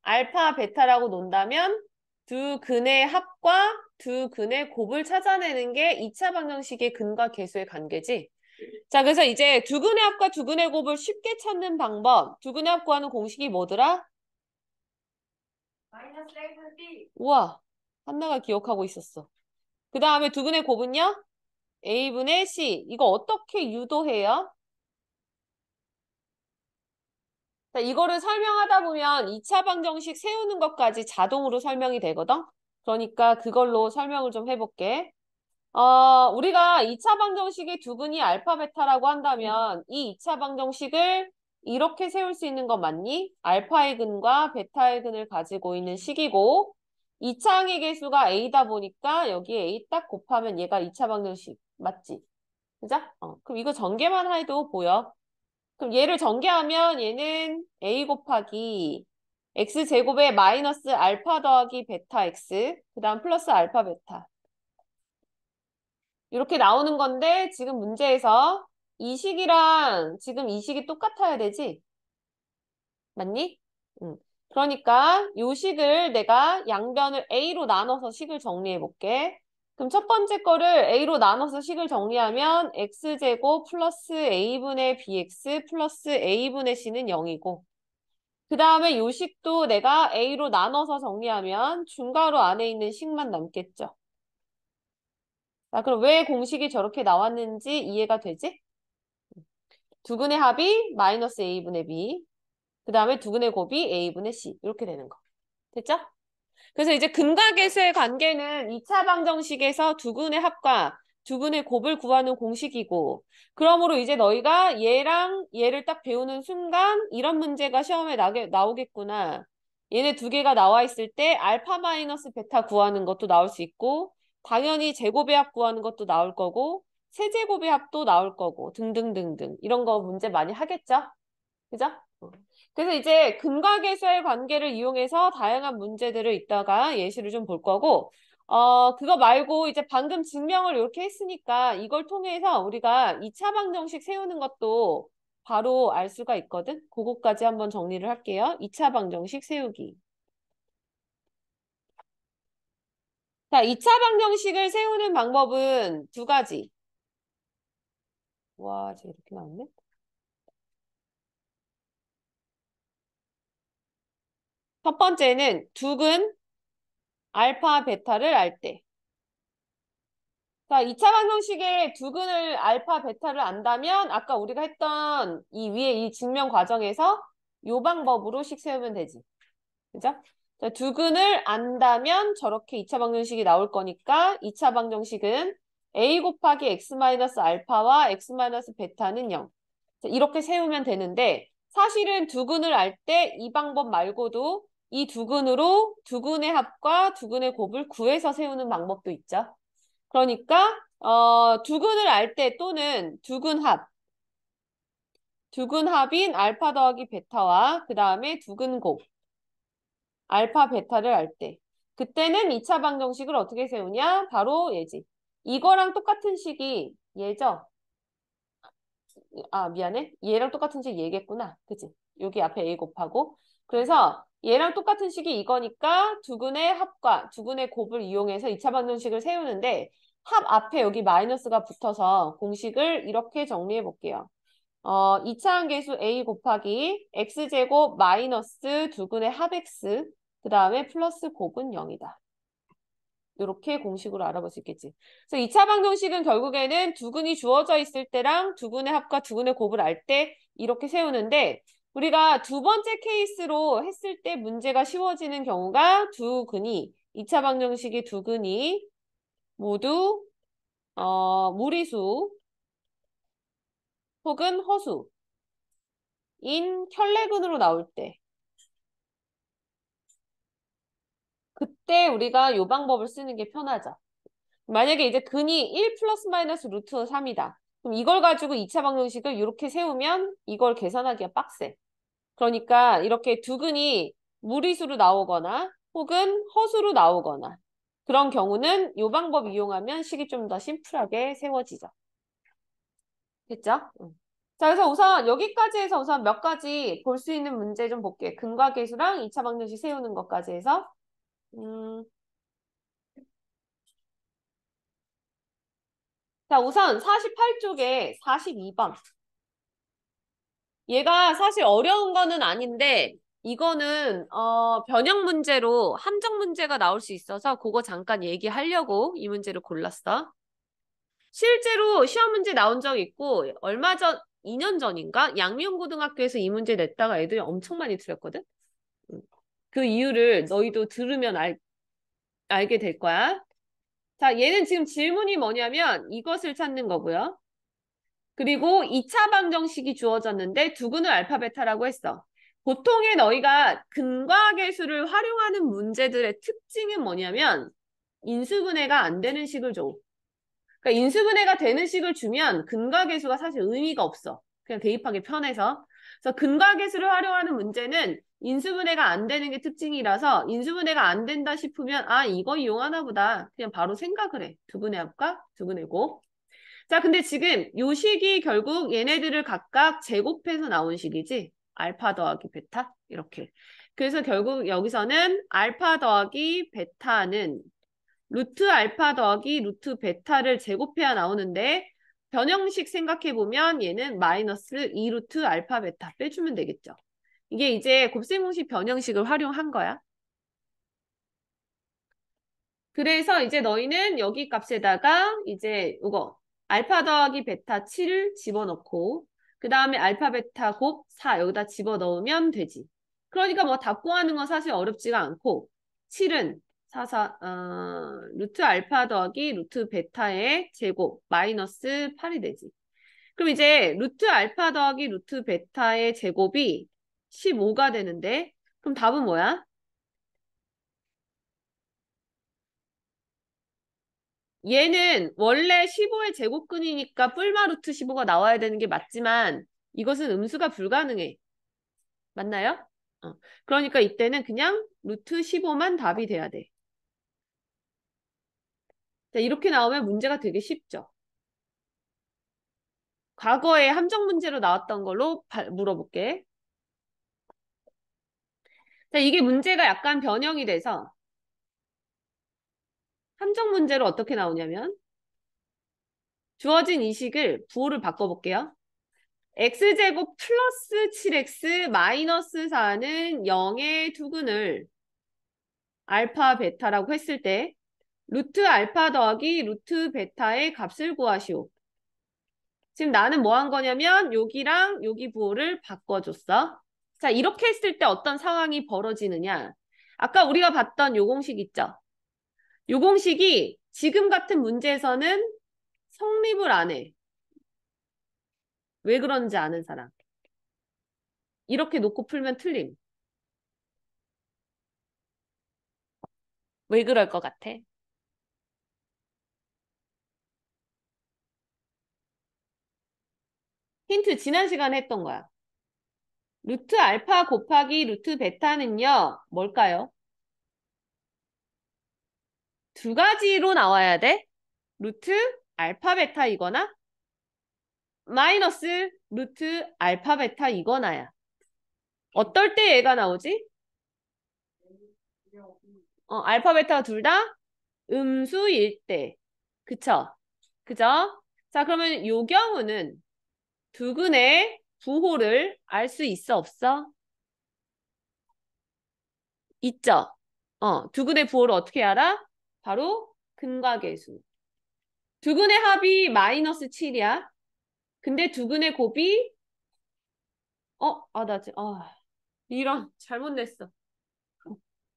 알파, 베타라고 논다면 두 근의 합과 두 근의 곱을 찾아내는 게 2차 방정식의 근과 계수의 관계지. 자, 그래서 이제 두 근의 합과 두 근의 곱을 쉽게 찾는 방법. 두 근의 합 구하는 공식이 뭐더라? 마이너스 A분의 B. 우와, 한나가 기억하고 있었어. 그 다음에 두근의 곱은요? A분의 C. 이거 어떻게 유도해요? 자, 이거를 설명하다 보면 2차 방정식 세우는 것까지 자동으로 설명이 되거든? 그러니까 그걸로 설명을 좀 해볼게. 우리가 2차 방정식의 두근이 알파, 베타라고 한다면 이 2차 방정식을 이렇게 세울 수 있는 건 맞니? 알파의 근과 베타의 근을 가지고 있는 식이고 2차 항의 개수가 A다 보니까 여기에 A 딱 곱하면 얘가 2차 방정식 맞지? 그죠? 그럼 이거 전개만 해도 보여. 그럼 얘를 전개하면 얘는 A 곱하기 X제곱에 마이너스 알파 더하기 베타 X 그 다음 플러스 알파 베타 이렇게 나오는 건데 지금 문제에서 이 식이랑 지금 이 식이 똑같아야 되지? 맞니? 응. 그러니까 요 식을 내가 양변을 A로 나눠서 식을 정리해 볼게. 그럼 첫 번째 거를 A로 나눠서 식을 정리하면 X제곱 플러스 A분의 BX 플러스 A분의 C는 0이고 그 다음에 요 식도 내가 A로 나눠서 정리하면 중괄호 안에 있는 식만 남겠죠. 자, 그럼 왜 공식이 저렇게 나왔는지 이해가 되지? 두근의 합이 마이너스 A분의 B. 그 다음에 두근의 곱이 A분의 C. 이렇게 되는 거. 됐죠? 그래서 이제 근각에서의 관계는 2차 방정식에서 두근의 합과 두근의 곱을 구하는 공식이고 그러므로 이제 너희가 얘랑 얘를 딱 배우는 순간 이런 문제가 시험에 나오겠구나. 얘네 두 개가 나와 있을 때 알파 마이너스 베타 구하는 것도 나올 수 있고 당연히 제곱의 합 구하는 것도 나올 거고 세제곱의 합도 나올 거고 등등등등 이런 거 문제 많이 하겠죠? 그죠? 그래서 이제 근과계수의 관계를 이용해서 다양한 문제들을 이따가 예시를 좀 볼 거고, 그거 말고 이제 방금 증명을 이렇게 했으니까 이걸 통해서 우리가 2차 방정식 세우는 것도 바로 알 수가 있거든? 그거까지 한번 정리를 할게요. 2차 방정식 세우기. 자, 2차 방정식을 세우는 방법은 두 가지. 와, 쟤 이렇게 나왔네? 첫 번째는 두근 알파 베타를 알 때. 자, 2차 방정식의 두근을 알파, 베타를 안다면 아까 우리가 했던 이 위에 이 증명 과정에서 이 방법으로 식 세우면 되지. 그죠? 자, 두근을 안다면 저렇게 2차 방정식이 나올 거니까 2차 방정식은 A 곱하기 X 마이너스 알파와 X 마이너스 베타는 0. 자, 이렇게 세우면 되는데 사실은 두근을 알 때 이 방법 말고도 이 두근으로 두근의 합과 두근의 곱을 구해서 세우는 방법도 있죠. 그러니까 두근을 알 때 또는 두근합인 알파 더하기 베타와 그 다음에 두근곱 알파 베타를 알 때 그때는 2차 방정식을 어떻게 세우냐? 바로 얘지. 이거랑 똑같은 식이 얘죠? 아 미안해. 얘랑 똑같은 식 얘겠구나. 그치? 여기 앞에 A 곱하고 그래서 얘랑 똑같은 식이 이거니까 두근의 합과 두근의 곱을 이용해서 2차 방정식을 세우는데 합 앞에 여기 마이너스가 붙어서 공식을 이렇게 정리해 볼게요. 2차 항계수 A 곱하기 X제곱 마이너스 두근의 합 X 그 다음에 플러스 곱은 0이다. 이렇게 공식으로 알아볼 수 있겠지. 그래서 2차 방정식은 결국에는 두근이 주어져 있을 때랑 두근의 합과 두근의 곱을 알 때 이렇게 세우는데 우리가 두 번째 케이스로 했을 때 문제가 쉬워지는 경우가 두근이 2차 방정식의 두근이 모두 무리수 혹은 허수인 켤레근으로 나올 때 그때 우리가 이 방법을 쓰는 게 편하죠. 만약에 이제 근이 1 플러스 마이너스 루트 3이다. 그럼 이걸 가지고 2차 방정식을 이렇게 세우면 이걸 계산하기가 빡세. 그러니까 이렇게 두 근이 무리수로 나오거나 혹은 허수로 나오거나 그런 경우는 이 방법 이용하면 식이 좀 더 심플하게 세워지죠. 됐죠? 응. 자, 그래서 우선 여기까지 해서 우선 몇 가지 볼 수 있는 문제 좀 볼게. 근과 계수랑 2차 방정식 세우는 것까지 해서. 자, 우선 48쪽에 42번. 얘가 사실 어려운 거는 아닌데 이거는 변형 문제로 함정 문제가 나올 수 있어서 그거 잠깐 얘기하려고 이 문제를 골랐어. 실제로 시험 문제 나온 적 있고 얼마 전 2년 전인가 양명고등학교에서 이 문제 냈다가 애들이 엄청 많이 틀렸거든. 그 이유를 너희도 들으면 알게 될 거야. 자, 얘는 지금 질문이 뭐냐면 이것을 찾는 거고요. 그리고 2차 방정식이 주어졌는데 두근을 알파 베타라고 했어. 보통의 너희가 근과계수를 활용하는 문제들의 특징은 뭐냐면 인수분해가 안 되는 식을 줘. 그러니까 인수분해가 되는 식을 주면 근과계수가 사실 의미가 없어. 그냥 대입하기 편해서. 그래서 근과계수를 활용하는 문제는 인수분해가 안 되는 게 특징이라서 인수분해가 안 된다 싶으면 아 이거 이용하나 보다. 그냥 바로 생각을 해. 두근해 합과 두근해고. 자, 근데 지금 요 식이 결국 얘네들을 각각 제곱해서 나온 식이지. 알파 더하기 베타 이렇게. 그래서 결국 여기서는 알파 더하기 베타는 루트 알파 더하기 루트 베타를 제곱해야 나오는데 변형식 생각해보면 얘는 마이너스 2루트 알파 베타 빼주면 되겠죠. 이게 이제 곱셈공식 변형식을 활용한 거야. 그래서 이제 너희는 여기 값에다가 이제 이거 알파 더하기 베타 7을 집어넣고 그 다음에 알파 베타 곱 4 여기다 집어넣으면 되지. 그러니까 뭐 답 구하는 건 사실 어렵지가 않고 7은 루트 알파 더하기 루트 베타의 제곱 마이너스 8이 되지. 그럼 이제 루트 알파 더하기 루트 베타의 제곱이 15가 되는데 그럼 답은 뭐야? 얘는 원래 15의 제곱근이니까 뿔마 루트 15가 나와야 되는 게 맞지만 이것은 음수가 불가능해. 맞나요? 그러니까 이때는 그냥 루트 15만 답이 돼야 돼. 자, 이렇게 나오면 문제가 되게 쉽죠. 과거에 함정 문제로 나왔던 걸로 물어볼게. 자, 이게 문제가 약간 변형이 돼서 함정 문제로 어떻게 나오냐면 주어진 이 식을 부호를 바꿔볼게요. x제곱 플러스 7x 마이너스 4는 0의 두근을 알파 베타라고 했을 때 루트 알파 더하기 루트 베타의 값을 구하시오. 지금 나는 뭐 한 거냐면 여기랑 여기 부호를 바꿔줬어. 자, 이렇게 했을 때 어떤 상황이 벌어지느냐. 아까 우리가 봤던 요 공식 있죠? 요 공식이 지금 같은 문제에서는 성립을 안 해. 왜 그런지 아는 사람. 이렇게 놓고 풀면 틀림. 왜 그럴 것 같아? 힌트 지난 시간에 했던 거야. 루트 알파 곱하기 루트 베타는요. 뭘까요? 두 가지로 나와야 돼. 루트 알파 베타 이거나 마이너스 루트 알파 베타 이거나야. 어떨 때 얘가 나오지? 알파 베타가 둘 다 음수일 때. 그쵸? 그죠? 자, 그러면 요 경우는 두근의 부호를 알 수 있어, 없어? 있죠? 두근의 부호를 어떻게 알아? 바로 근과계수. 두근의 합이 마이너스 7이야. 근데 두근의 곱이 이런 잘못 냈어.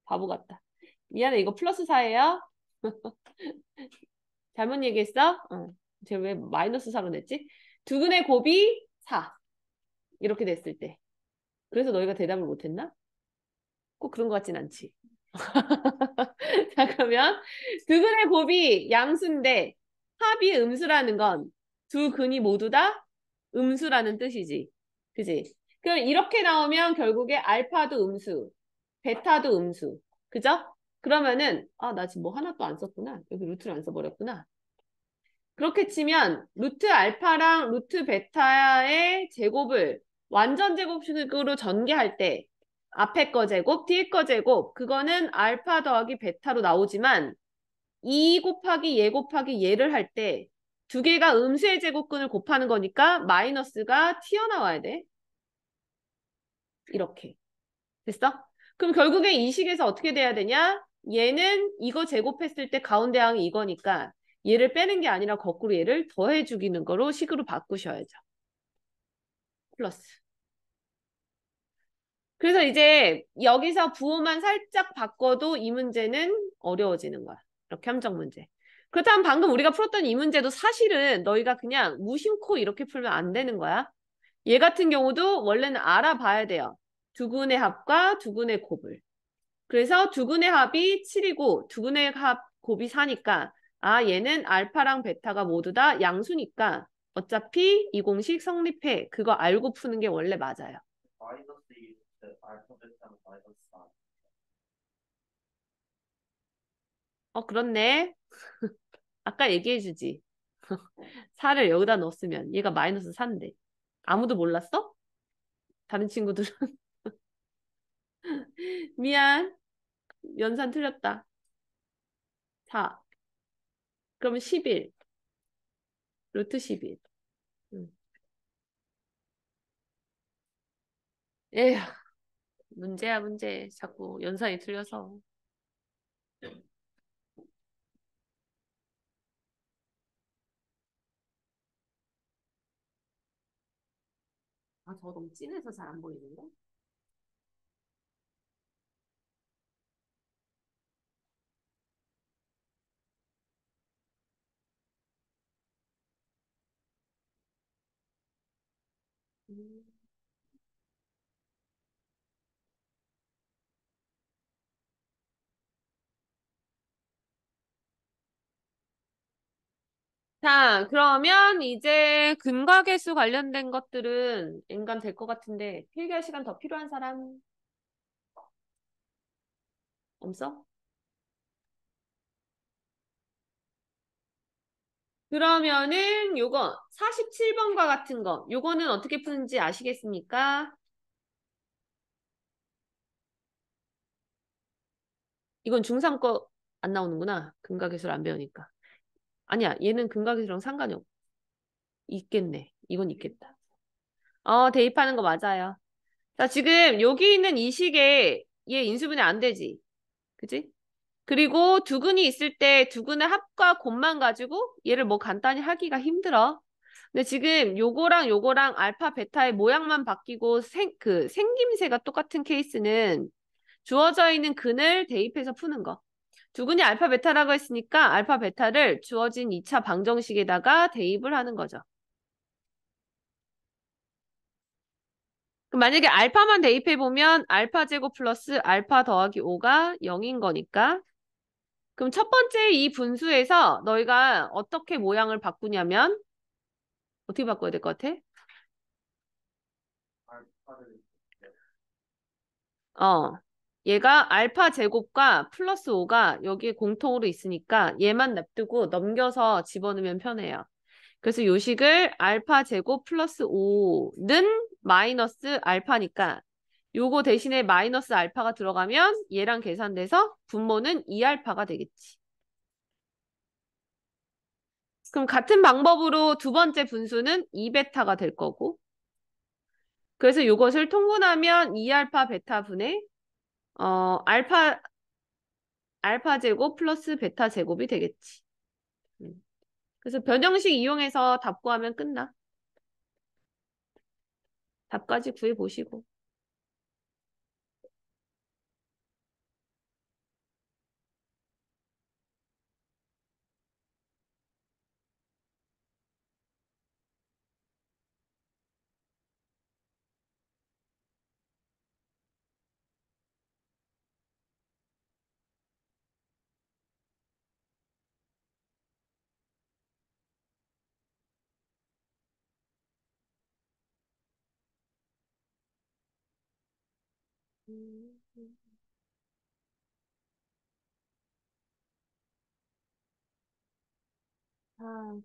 바보 같다. 미안해, 이거 플러스 4예요? 잘못 얘기했어? 제가 왜 마이너스 4로 냈지? 두근의 곱이 4. 이렇게 됐을 때. 그래서 너희가 대답을 못했나? 꼭 그런 것 같진 않지. 자, 그러면 두근의 곱이 양수인데 합이 음수라는 건 두 근이 모두 다 음수라는 뜻이지. 그지? 그럼 이렇게 나오면 결국에 알파도 음수, 베타도 음수. 그죠? 그러면은 나 지금 뭐 하나도 안 썼구나. 여기 루트를 안 써버렸구나. 그렇게 치면 루트 알파랑 루트 베타의 제곱을 완전 제곱식으로 전개할 때 앞에 거 제곱, 뒤에 거 제곱 그거는 알파 더하기 베타로 나오지만 2 곱하기 얘 곱하기 얘를 할 때 두 개가 음수의 제곱근을 곱하는 거니까 마이너스가 튀어나와야 돼. 이렇게. 됐어? 그럼 결국에 이 식에서 어떻게 돼야 되냐? 얘는 이거 제곱했을 때 가운데 항이 이거니까 얘를 빼는 게 아니라 거꾸로 얘를 더해 죽이는 거로 식으로 바꾸셔야죠. 플러스. 그래서 이제 여기서 부호만 살짝 바꿔도 이 문제는 어려워지는 거야. 이렇게 함정 문제. 그렇다면 방금 우리가 풀었던 이 문제도 사실은 너희가 그냥 무심코 이렇게 풀면 안 되는 거야. 얘 같은 경우도 원래는 알아봐야 돼요. 두근의 합과 두근의 곱을. 그래서 두근의 합이 7이고 두근의 합 곱이 4니까 아 얘는 알파랑 베타가 모두 다 양수니까 어차피 이 공식 성립해. 그거 알고 푸는 게 원래 맞아요. 마이너스 2, 알파 베타는 마이너스 4. 그렇네. 아까 얘기해주지. 4를 여기다 넣었으면 얘가 마이너스 4인데. 아무도 몰랐어? 다른 친구들은? 미안. 연산 틀렸다. 4. 그러면 11. 루트 11. 에휴, 문제야, 문제. 자꾸 연산이 틀려서. 아, 저 너무 진해서 잘 안 보이는데? 음. 자, 그러면 이제 근과계수 관련된 것들은 엔간 될 것 같은데 필기할 시간 더 필요한 사람 없어? 그러면은 요거 47번과 같은 거 요거는 어떻게 푸는지 아시겠습니까? 이건 중3 거 안 나오는구나. 근과계수를 안 배우니까. 아니야, 얘는 근과계수랑 상관이 있겠네. 이건 있겠다. 대입하는 거 맞아요. 자, 지금 여기 있는 이 식에 얘 인수분해 안 되지. 그지? 그리고 두근이 있을 때 두근의 합과 곱만 가지고 얘를 뭐 간단히 하기가 힘들어. 근데 지금 요거랑 알파, 베타의 모양만 바뀌고 생김새가 똑같은 케이스는 주어져 있는 근을 대입해서 푸는 거. 두근이 알파, 베타라고 했으니까 알파, 베타를 주어진 2차 방정식에다가 대입을 하는 거죠. 그럼 만약에 알파만 대입해보면 알파 제곱 플러스 알파 더하기 5가 0인 거니까 그럼 첫 번째 이 분수에서 너희가 어떻게 모양을 바꾸냐면 어떻게 바꿔야 될 것 같아? 알파를 얘가 알파 제곱과 플러스 5가 여기에 공통으로 있으니까 얘만 냅두고 넘겨서 집어넣으면 편해요. 그래서 요식을 알파 제곱 플러스 5는 마이너스 알파니까 요거 대신에 마이너스 알파가 들어가면 얘랑 계산돼서 분모는 2알파가 되겠지. 그럼 같은 방법으로 두 번째 분수는 2베타가 될 거고 그래서 이것을 통분하면 2알파 베타 분의 알파 제곱 플러스 베타 제곱이 되겠지. 그래서 변형식 이용해서 답 구하면 끝나. 답까지 구해보시고.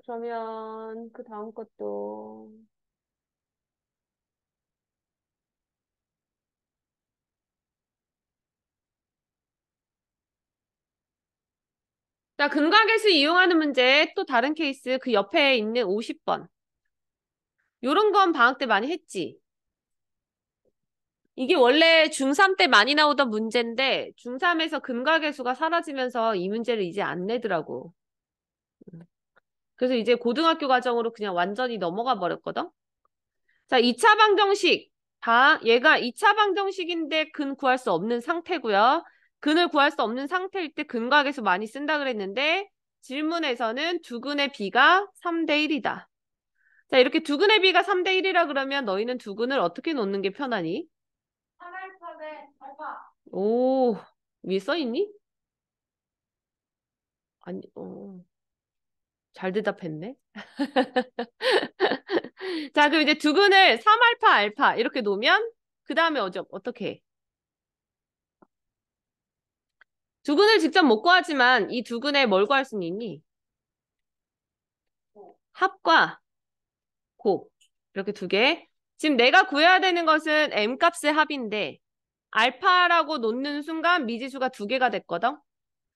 그러면 그 다음 것도 자, 근각에서 이용하는 문제 또 다른 케이스 그 옆에 있는 50번. 요런 건 방학 때 많이 했지? 이게 원래 중3 때 많이 나오던 문제인데 중3에서 근과계수가 사라지면서 이 문제를 이제 안 내더라고. 그래서 이제 고등학교 과정으로 그냥 완전히 넘어가 버렸거든. 자, 2차 방정식. 얘가 2차 방정식인데 근 구할 수 없는 상태고요. 근을 구할 수 없는 상태일 때 근과계수 많이 쓴다 그랬는데 질문에서는 두근의 비가 3대 1이다. 자, 이렇게 두근의 비가 3대 1이라 그러면 너희는 두근을 어떻게 놓는 게 편하니? 3알파 대 알파. 오, 위에 써 있니? 아니, 잘 대답했네. 자, 그럼 이제 두근을 3알파, 알파 이렇게 놓으면 그 다음에 어떻게 해? 두근을 직접 못 구하지만 이 두근에 뭘 구할 수 있니? 합과 곱 이렇게 두 개. 지금 내가 구해야 되는 것은 m값의 합인데 알파라고 놓는 순간 미지수가 두 개가 됐거든.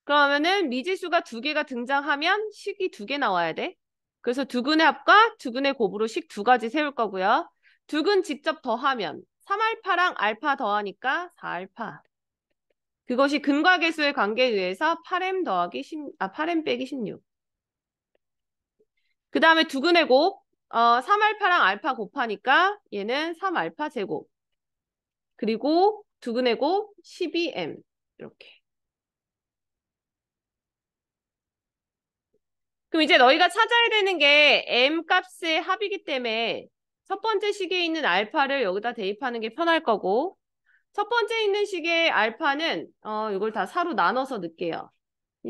그러면은 미지수가 두 개가 등장하면 식이 두 개 나와야 돼. 그래서 두근의 합과 두근의 곱으로 식 두 가지 세울 거고요. 두근 직접 더하면 3알파랑 알파 더하니까 4알파. 그것이 근과계수의 관계에 의해서 8m 더하기 8m 빼기 16. 그 다음에 두근의 곱, 3알파랑 알파 곱하니까 얘는 3알파 제곱. 그리고 두근의 곱 12m. 이렇게. 그럼 이제 너희가 찾아야 되는 게 m 값의 합이기 때문에 첫 번째 식에 있는 알파를 여기다 대입하는 게 편할 거고 첫 번째 있는 식의 알파는 이걸 다 4로 나눠서 넣을게요.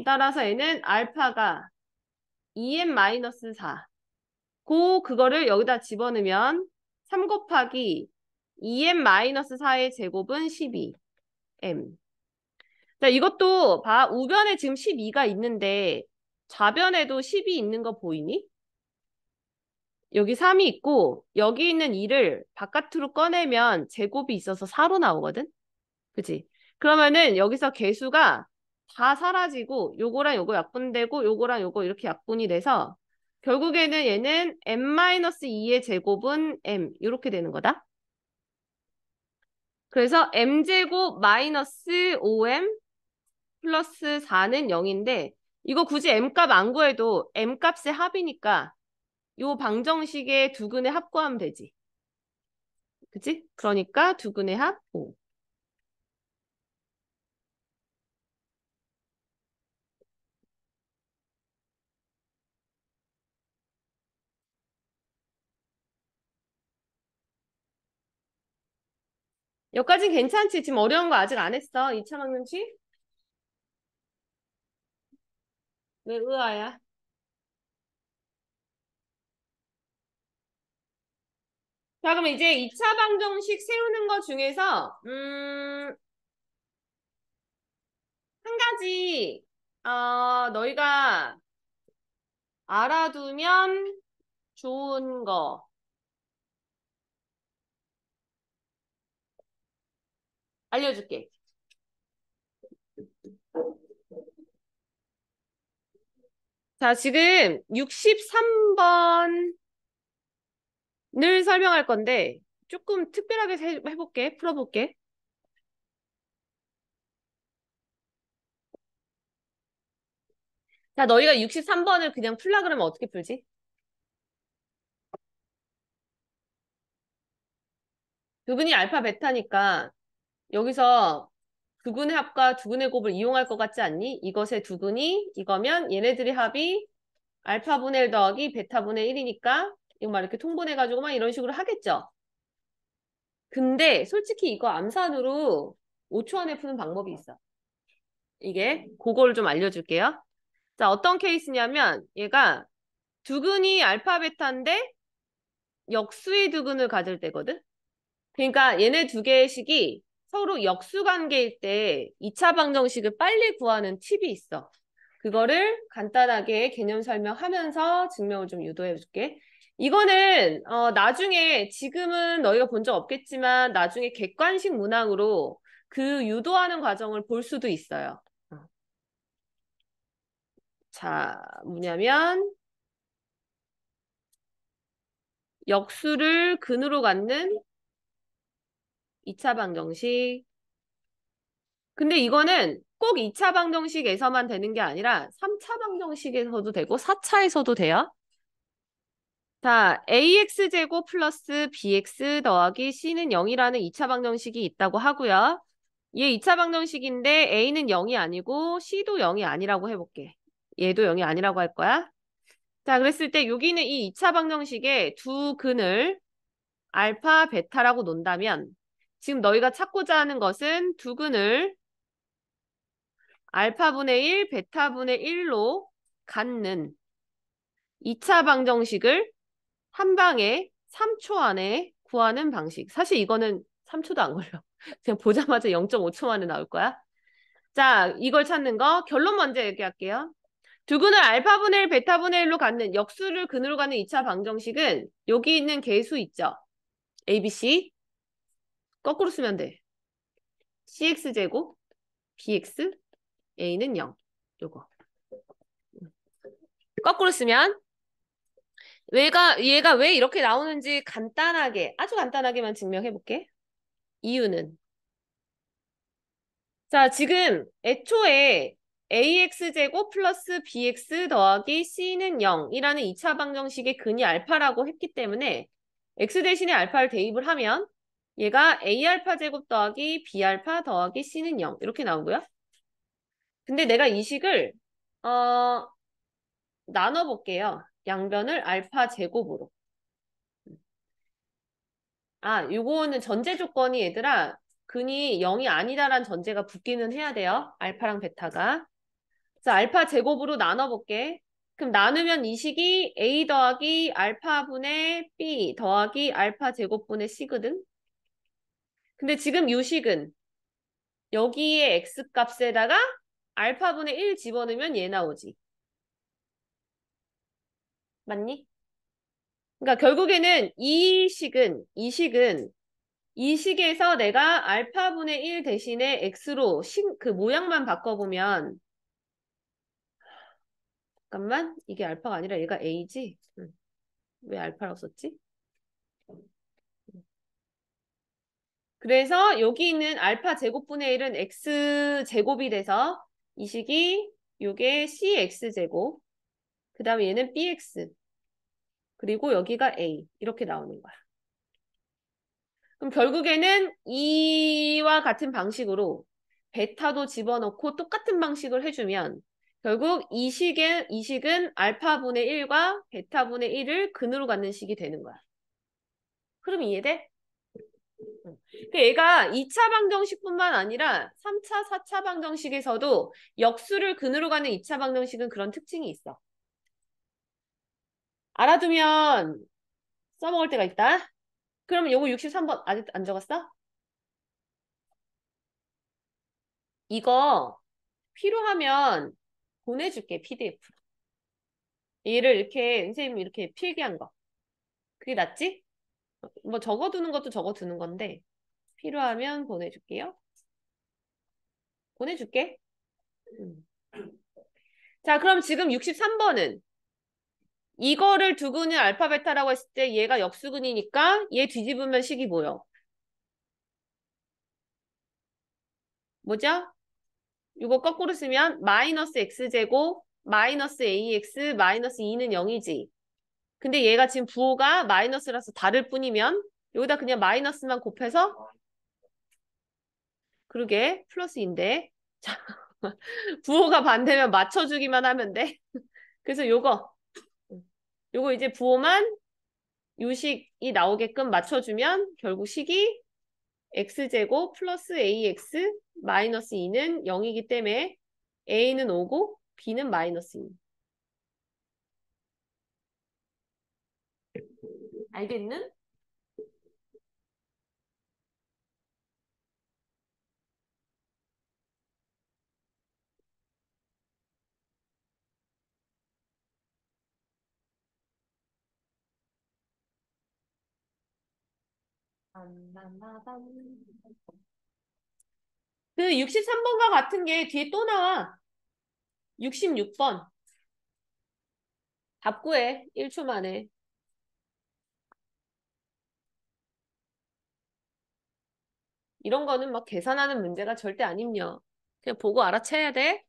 따라서 얘는 알파가 2m-4 그거를 여기다 집어넣으면 3 곱하기 2m-4의 제곱은 12m. 자, 이것도 봐. 우변에 지금 12가 있는데 좌변에도 10이 있는 거 보이니? 여기 3이 있고 여기 있는 2를 바깥으로 꺼내면 제곱이 있어서 4로 나오거든? 그치? 그러면은 여기서 개수가 다 사라지고 요거랑 요거 약분되고 요거랑 요거 이렇게 약분이 돼서 결국에는 얘는 m-2의 제곱은 m 이렇게 되는 거다. 그래서 m제곱 마이너스 5m 플러스 4는 0인데 이거 굳이 m값 안 구해도 m값의 합이니까 요 방정식의 두근의 합 구하면 되지. 그치? 그러니까 두근의 합 5. 여기까진 괜찮지? 지금 어려운 거 아직 안 했어. 2차 방정식? 왜 의아야? 자, 그럼 이제 2차 방정식 세우는 거 중에서 한 가지 너희가 알아두면 좋은 거 알려줄게. 자, 지금 63번을 설명할 건데 조금 특별하게 해볼게. 풀어볼게. 자, 너희가 63번을 그냥 풀라 그러면 어떻게 풀지? 두근이 알파 베타니까 여기서 두근의 합과 두근의 곱을 이용할 것 같지 않니? 이것의 두근이 이거면 얘네들의 합이 알파분의 1 더하기 베타분의 1이니까 이거 막 이렇게 통분해가지고 막 이런 식으로 하겠죠? 근데 솔직히 이거 암산으로 5초 안에 푸는 방법이 있어. 이게 그거를 좀 알려줄게요. 자, 어떤 케이스냐면 얘가 두근이 알파 베타인데 역수의 두근을 가질 때거든? 그러니까 얘네 두 개의 식이 서로 역수 관계일 때 2차 방정식을 빨리 구하는 팁이 있어. 그거를 간단하게 개념 설명하면서 증명을 좀 유도해 줄게. 이거는 나중에 지금은 너희가 본 적 없겠지만 나중에 객관식 문항으로 그 유도하는 과정을 볼 수도 있어요. 자, 뭐냐면 역수를 근으로 갖는 2차 방정식. 근데 이거는 꼭 2차 방정식에서만 되는 게 아니라 3차 방정식에서도 되고 4차에서도 돼요. 자, ax제곱 플러스 bx 더하기 c는 0이라는 2차 방정식이 있다고 하고요. 얘 2차 방정식인데 a는 0이 아니고 c도 0이 아니라고 해볼게. 얘도 0이 아니라고 할 거야. 자, 그랬을 때 여기는 이 2차 방정식의 두 근을 알파, 베타라고 놓는다면 지금 너희가 찾고자 하는 것은 두 근을 알파분의 1, 베타분의 1로 갖는 2차 방정식을 한 방에 3초 안에 구하는 방식. 사실 이거는 3초도 안 걸려. 그냥 보자마자 0.5초 만에 나올 거야. 자, 이걸 찾는 거 결론 먼저 얘기할게요. 두 근을 알파분의 1, 베타분의 1로 갖는 역수를 근으로 갖는 2차 방정식은 여기 있는 개수 있죠? A, B, C. 거꾸로 쓰면 돼. CX제곱, BX, A는 0. 요거. 거꾸로 쓰면 얘가 왜 이렇게 나오는지 간단하게, 아주 간단하게만 증명해 볼게. 이유는. 자, 지금 애초에 AX제곱 플러스 BX 더하기 C는 0이라는 2차 방정식의 근이 알파라고 했기 때문에 X 대신에 알파를 대입을 하면 얘가 A알파 제곱 더하기 B알파 더하기 C는 0 이렇게 나오고요. 근데 내가 이 식을 나눠볼게요. 양변을 알파 제곱으로. 아, 요거는 전제 조건이 얘들아 근이 0이 아니다라는 전제가 붙기는 해야 돼요. 알파랑 베타가. 자, 알파 제곱으로 나눠볼게. 그럼 나누면 이 식이 A 더하기 알파분의 B 더하기 알파 제곱분의 C거든. 근데 지금 이 식은 여기에 X값에다가 알파분의 1 집어넣으면 얘 나오지. 맞니? 그러니까 결국에는 이 식에서 내가 알파분의 1 대신에 x로 그 모양만 바꿔보면 잠깐만 이게 알파가 아니라 얘가 a지? 왜 알파라고 썼지? 그래서 여기 있는 알파 제곱분의 1은 x 제곱이 돼서 이 식이 요게 cx 제곱 그 다음에 얘는 bx 그리고 여기가 a 이렇게 나오는 거야. 그럼 결국에는 이와 같은 방식으로 베타도 집어넣고 똑같은 방식을 해주면 결국 이 식은 알파분의 1과 베타분의 1을 근으로 갖는 식이 되는 거야. 그럼 이해돼? 응. 그 얘가 2차 방정식뿐만 아니라 3차, 4차 방정식에서도 역수를 근으로 가는 2차 방정식은 그런 특징이 있어. 알아두면 써먹을 때가 있다. 그러면 요거 63번 아직 안 적었어? 이거 필요하면 보내줄게, PDF. 얘를 이렇게, 선생님이 이렇게 필기한 거. 그게 낫지? 뭐 적어두는 것도 적어두는 건데, 필요하면 보내줄게요. 보내줄게. 음. 자, 그럼 지금 63번은 이거를 두근을 알파, 베타라고 했을 때 얘가 역수근이니까 얘 뒤집으면 식이 뭐요? 뭐죠? 이거 거꾸로 쓰면 마이너스 x제곱 마이너스 ax 마이너스 2는 0이지. 근데 얘가 지금 부호가 마이너스라서 다를 뿐이면 여기다 그냥 마이너스만 곱해서 그러게 플러스인데 자 부호가 반대면 맞춰주기만 하면 돼. 그래서 요거 이제 부호만 요식이 나오게끔 맞춰주면 결국 식이 x제곱 플러스 ax 마이너스 2는 0이기 때문에 a는 5고 b는 마이너스 2. 알겠는? 그 63번과 같은 게 뒤에 또 나와. 66번. 답 구해. 1초 만에. 이런 거는 막 계산하는 문제가 절대 아님요. 그냥 보고 알아채야 돼.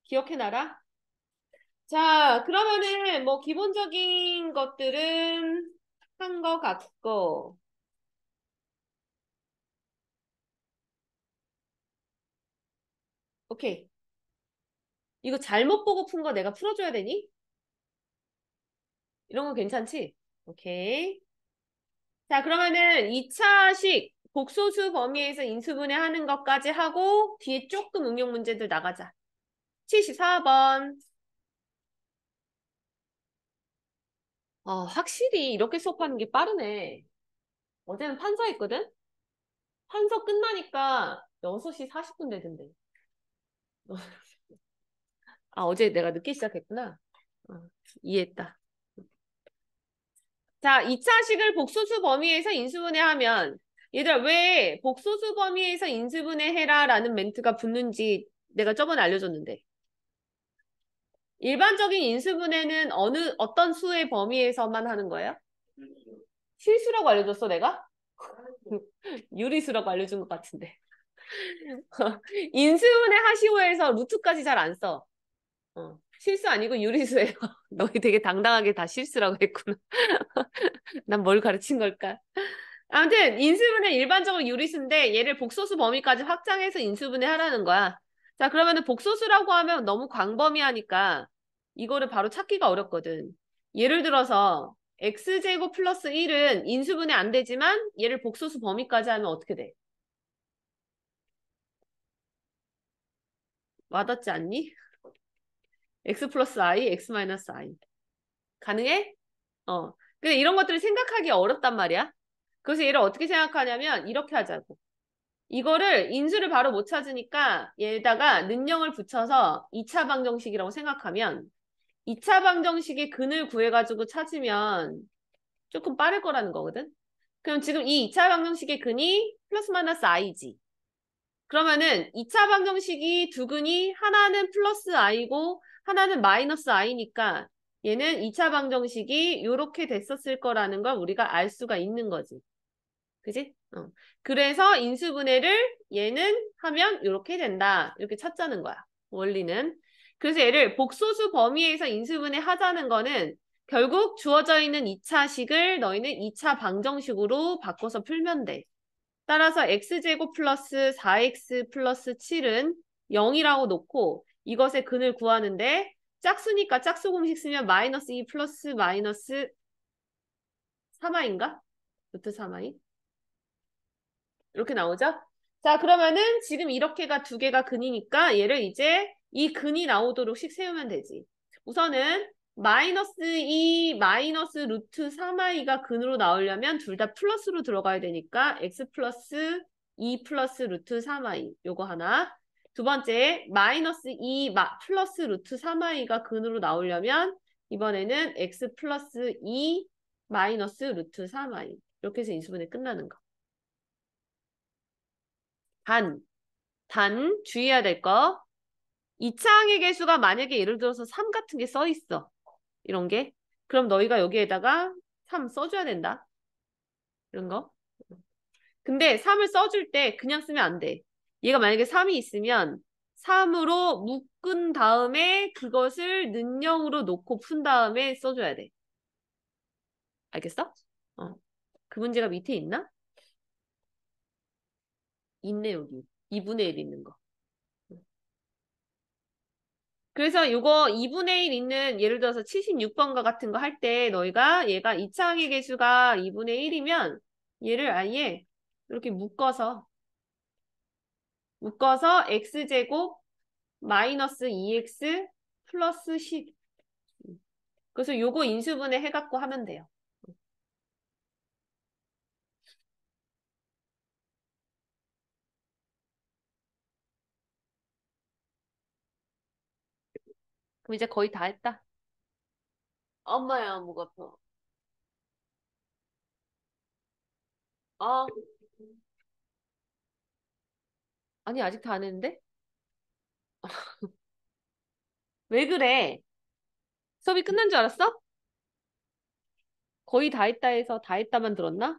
기억해놔라. 자, 그러면은 뭐 기본적인 것들은 한 거 같고. 오케이. 이거 잘못 보고 푼 거 내가 풀어줘야 되니? 이런 거 괜찮지? 오케이. 자, 그러면은 2차식 복소수 범위에서 인수분해 하는 것까지 하고 뒤에 조금 응용 문제들 나가자. 74번. 확실히 이렇게 수업하는 게 빠르네. 어제는 판서 했거든? 판서 끝나니까 6시 40분 되던데. 어제 내가 늦게 시작했구나. 이해했다. 자, 2차식을 복소수 범위에서 인수분해하면 얘들아 왜 복소수 범위에서 인수분해해라 라는 멘트가 붙는지 내가 저번에 알려줬는데 일반적인 인수분해는 어떤 수의 범위에서만 하는 거예요? 실수라고 알려줬어 내가? 유리수라고 알려준 것 같은데 인수분해 하시오에서 루트까지 잘 안 써. 실수 아니고 유리수예요. 너희 되게 당당하게 다 실수라고 했구나. 난 뭘 가르친 걸까? 아무튼 인수분해 일반적으로 유리수인데 얘를 복소수 범위까지 확장해서 인수분해 하라는 거야. 자, 그러면은 복소수라고 하면 너무 광범위하니까 이거를 바로 찾기가 어렵거든. 예를 들어서 x제곱 플러스 1은 인수분해 안 되지만 얘를 복소수 범위까지 하면 어떻게 돼? 와닿지 않니? x 플러스 i, x 마이너스 i. 가능해? 근데 이런 것들을 생각하기 어렵단 말이야. 그래서 얘를 어떻게 생각하냐면 이렇게 하자고. 이거를 인수를 바로 못 찾으니까 얘에다가 는영을 붙여서 2차 방정식이라고 생각하면 2차 방정식의 근을 구해가지고 찾으면 조금 빠를 거라는 거거든. 그럼 지금 이 2차 방정식의 근이 플러스 마이너스 i지. 그러면은 2차 방정식이 두 근이 하나는 플러스 i고 하나는 마이너스 i니까 얘는 2차 방정식이 이렇게 됐었을 거라는 걸 우리가 알 수가 있는 거지. 그지? 그래서 인수분해를 얘는 하면 이렇게 된다. 이렇게 찾자는 거야. 원리는. 그래서 얘를 복소수 범위에서 인수분해 하자는 거는 결국 주어져 있는 2차식을 너희는 2차 방정식으로 바꿔서 풀면 돼. 따라서 x제곱 플러스 4x 플러스 7은 0이라고 놓고 이것의 근을 구하는데 짝수니까 짝수 공식 쓰면 마이너스 2 플러스 마이너스 3i인가? 루트 3i? 이렇게 나오죠? 자, 그러면은 지금 이렇게가 두 개가 근이니까 얘를 이제 이 근이 나오도록씩 세우면 되지. 우선은 마이너스 2 마이너스 루트 3i가 근으로 나오려면 둘 다 플러스로 들어가야 되니까 x 플러스 2 플러스 루트 3i 요거 하나. 두 번째 마이너스 2 플러스 루트 3i가 근으로 나오려면 이번에는 x 플러스 2 마이너스 루트 3i 이렇게 해서 인수분해 끝나는 거. 단 주의해야 될 거. 2차항의 개수가 만약에 예를 들어서 3 같은 게 써 있어. 이런 게. 그럼 너희가 여기에다가 3 써줘야 된다. 이런 거. 근데 3을 써줄 때 그냥 쓰면 안 돼. 얘가 만약에 3이 있으면 3으로 묶은 다음에 그것을 는영으로 놓고 푼 다음에 써줘야 돼. 알겠어? 그 문제가 밑에 있나? 있네 여기. 2분의 1 있는 거. 그래서 이거 2분의 1 있는 예를 들어서 76번과 같은 거 할 때 너희가 얘가 이차항의 개수가 2분의 1이면 얘를 아예 이렇게 묶어서 x제곱 마이너스 2x 플러스 10 그래서 요거 인수분해 해갖고 하면 돼요. 그럼 이제 거의 다 했다. 엄마야 목 아파. 아 아니 아직 다 안 했는데? 왜 그래? 수업이 끝난 줄 알았어? 거의 다 했다 해서 다 했다만 들었나?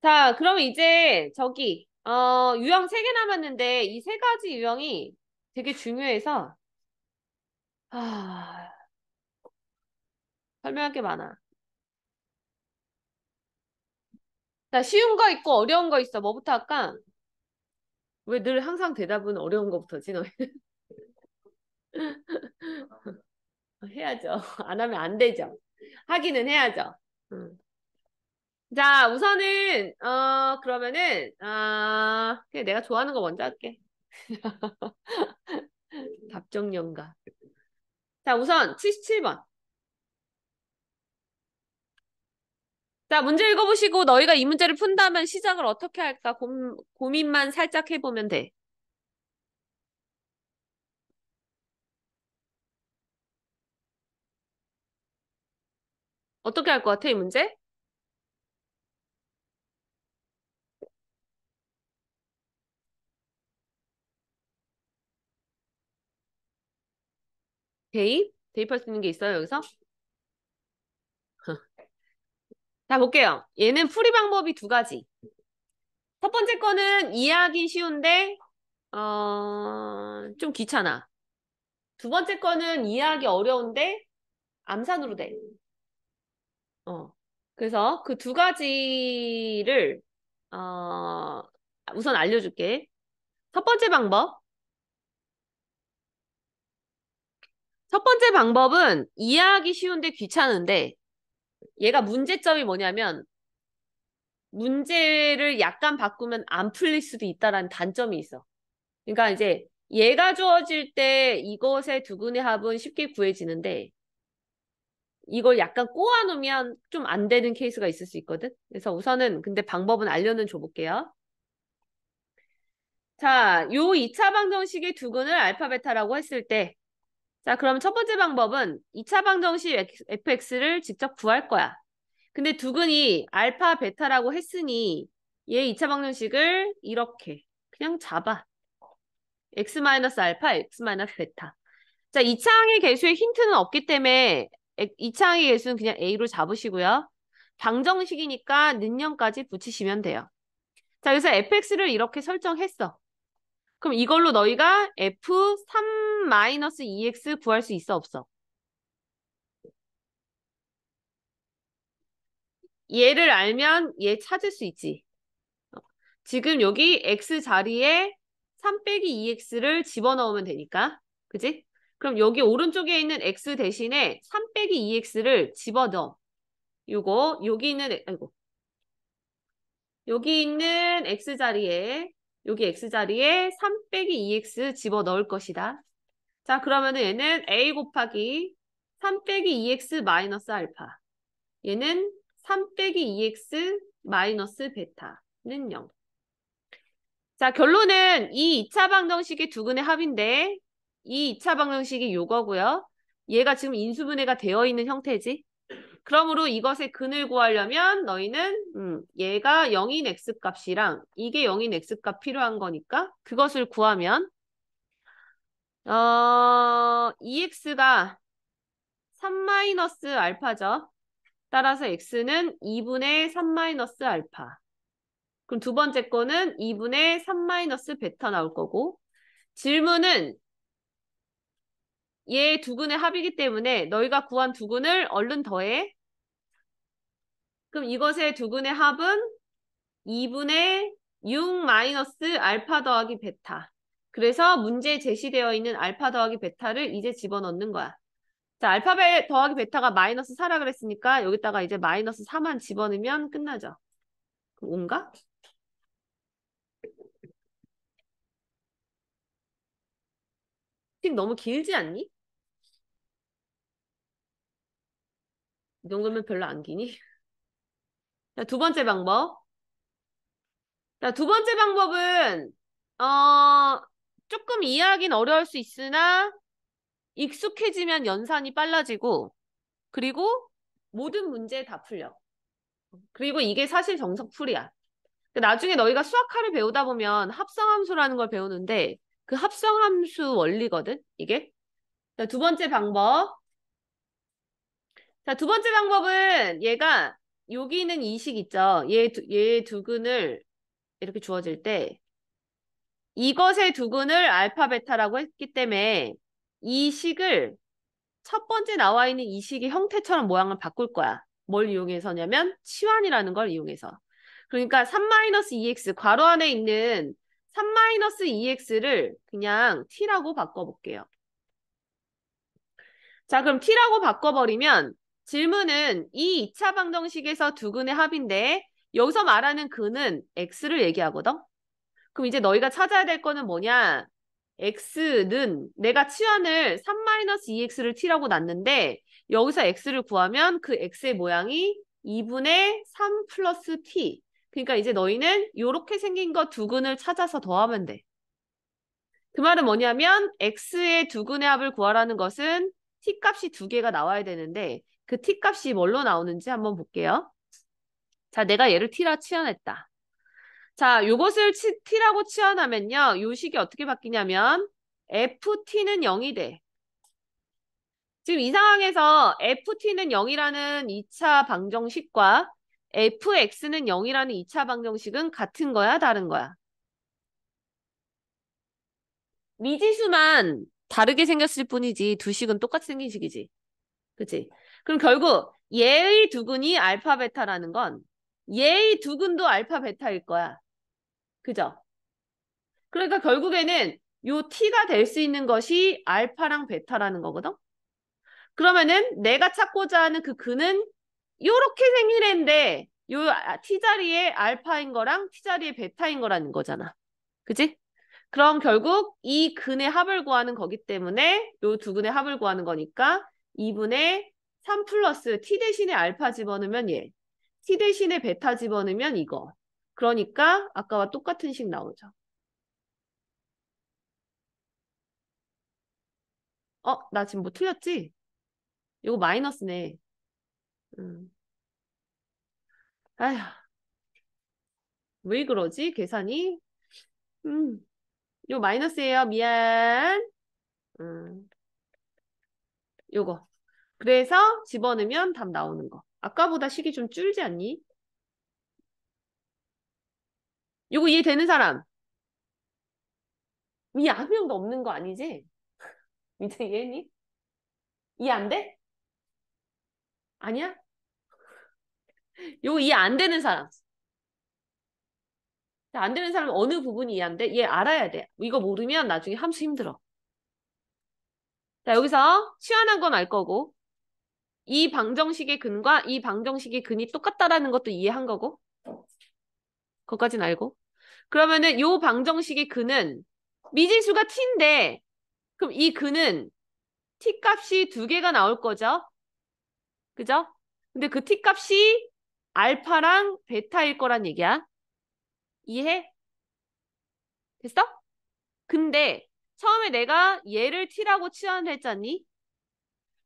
자, 그러면 이제 유형 3개 남았는데 이 3가지 유형이 되게 중요해서 아, 설명할 게 많아. 자, 쉬운 거 있고 어려운 거 있어. 뭐부터 할까? 왜 늘 항상 대답은 어려운 거부터지, 너? 해야죠. 안 하면 안 되죠. 하기는 해야죠. 음. 자, 우선은 그러면은 그냥 내가 좋아하는 거 먼저 할게. 답정연가. 자, 우선 77번. 자, 문제 읽어보시고 너희가 이 문제를 푼다면 시작을 어떻게 할까 고민만 살짝 해보면 돼. 어떻게 할 것 같아, 이 문제? 대입? 대입할 수 있는 게 있어요, 여기서? 자, 볼게요. 얘는 풀이 방법이 2가지. 첫 번째 거는 이해하기 쉬운데, 좀 귀찮아. 2번째 거는 이해하기 어려운데, 암산으로 돼. 그래서 그 2가지를, 우선 알려줄게. 첫 번째 방법. 첫 번째 방법은 이해하기 쉬운데 귀찮은데, 얘가 문제점이 뭐냐면, 문제를 약간 바꾸면 안 풀릴 수도 있다라는 단점이 있어. 그러니까 이제 얘가 주어질 때 이것의 두근의 합은 쉽게 구해지는데 이걸 약간 꼬아놓으면 좀 안 되는 케이스가 있을 수 있거든. 그래서 우선은 근데 방법은 알려는 줘볼게요. 자, 요 2차 방정식의 두근을 알파 베타라고 했을 때 자, 그럼 첫 번째 방법은 2차 방정식 fx를 직접 구할 거야. 근데 두근이 알파 베타라고 했으니 얘 2차 방정식을 이렇게 그냥 잡아. x-알파, x-베타. 자, 이차항의 개수의 힌트는 없기 때문에 이차항의 개수는 그냥 A로 잡으시고요. 방정식이니까 는영까지 붙이시면 돼요. 자, 그래서 fx를 이렇게 설정했어. 그럼 이걸로 너희가 f3-2x 구할 수 있어, 없어? 얘를 알면 얘 찾을 수 있지. 지금 여기 x 자리에 3 빼기 2x를 집어넣으면 되니까. 그지? 그럼 여기 오른쪽에 있는 x 대신에 3 빼기 2x를 집어넣어. 여기 있는, 아이고. 여기 있는 x 자리에, 여기 x 자리에 3 빼기 2x 집어넣을 것이다. 자, 그러면은 얘는 a 곱하기 3 빼기 2x 마이너스 알파. 얘는 3 빼기 2x 마이너스 베타는 0. 자, 결론은 이 2차 방정식의 두근의 합인데 이 2차 방정식이 요거고요. 얘가 지금 인수분해가 되어 있는 형태지. 그러므로 이것의 근을 구하려면 너희는 얘가 0인 x값이랑 이게 0인 x값 필요한 거니까 그것을 구하면 2x가 3-알파죠. 따라서 x는 2분의 3-알파. 그럼 두 번째 거는 2분의 3-베타 나올 거고 질문은 얘 두근의 합이기 때문에 너희가 구한 두근을 얼른 더해. 그럼 이것의 두근의 합은 2분의 6-알파 더하기 베타. 그래서 문제에 제시되어 있는 알파 더하기 베타를 이제 집어넣는 거야. 자, 알파 더하기 베타가 마이너스 4라 그랬으니까 여기다가 이제 마이너스 4만 집어넣으면 끝나죠. 그럼 5인가? 식 너무 길지 않니? 이 정도면 별로 안 기니? 자, 두 번째 방법. 자, 두 번째 방법은 조금 이해하긴 어려울 수 있으나 익숙해지면 연산이 빨라지고 그리고 모든 문제 다 풀려. 그리고 이게 사실 정석풀이야. 나중에 너희가 수학화를 배우다 보면 합성함수라는 걸 배우는데 그 합성함수 원리거든, 이게. 자, 두 번째 방법. 자, 두 번째 방법은 얘가 여기는 이 식 있죠. 얘 두근을 이렇게 주어질 때 이것의 두근을 알파 베타라고 했기 때문에 이 식을 첫 번째 나와 있는 이 식의 형태처럼 모양을 바꿀 거야. 뭘 이용해서냐면 치환이라는 걸 이용해서. 그러니까 3-2x 괄호 안에 있는 3-2x를 그냥 t라고 바꿔볼게요. 자, 그럼 t라고 바꿔버리면 질문은 이 2차 방정식에서 두근의 합인데 여기서 말하는 근은 x를 얘기하거든. 그럼 이제 너희가 찾아야 될 거는 뭐냐? x는 내가 치환을 3-2x를 t라고 놨는데 여기서 x를 구하면 그 x의 모양이 2분의 3 플러스 t. 그러니까 이제 너희는 이렇게 생긴 거 두근을 찾아서 더하면 돼. 그 말은 뭐냐면 x의 두근의 합을 구하라는 것은 t 값이 두 개가 나와야 되는데 그 t 값이 뭘로 나오는지 한번 볼게요. 자, 내가 얘를 t라 치환했다. 자, 요것을 t라고 치환하면요. 요 식이 어떻게 바뀌냐면 ft는 0이 돼. 지금 이 상황에서 ft는 0이라는 2차 방정식과 fx는 0이라는 2차 방정식은 같은 거야, 다른 거야? 미지수만 다르게 생겼을 뿐이지 두 식은 똑같이 생긴 식이지. 그치? 그럼 결국 얘의 두근이 알파 베타라는 건 얘의 두근도 알파 베타일 거야. 그죠? 그러니까 결국에는 요 t가 될 수 있는 것이 알파랑 베타라는 거거든? 그러면은 내가 찾고자 하는 그 근은 요렇게 생긴 애인데 요 t자리에 알파인 거랑 t자리에 베타인 거라는 거잖아. 그치? 그럼 결국 이 근의 합을 구하는 거기 때문에 요 두 근의 합을 구하는 거니까 2분의 3 플러스 t 대신에 알파 집어넣으면 얘, t 대신에 베타 집어넣으면 이거. 그러니까 아까와 똑같은 식 나오죠. 나 지금 뭐 틀렸지? 이거 마이너스네. 음. 아휴, 왜 그러지? 계산이? 음, 이거 마이너스예요. 미안. 음, 요거. 그래서 집어넣으면 답 나오는 거. 아까보다 식이 좀 줄지 않니? 요거 이해되는 사람? 이해 한 명도 없는 거 아니지? 민재 이해했니? 이해 안 돼? 아니야? 요거 이해 안 되는 사람. 안 되는 사람은 어느 부분이 이해 안 돼? 얘 알아야 돼. 이거 모르면 나중에 함수 힘들어. 자, 여기서 치환한 건 알 거고 이 방정식의 근과 이 방정식의 근이 똑같다라는 것도 이해한 거고 그것까진 알고 그러면은 요 방정식의 근은 미지수가 t인데 그럼 이 근은 t 값이 두 개가 나올 거죠? 그죠? 근데 그 t 값이 알파랑 베타일 거란 얘기야. 이해해? 됐어? 근데 처음에 내가 얘를 t라고 치환했잖니?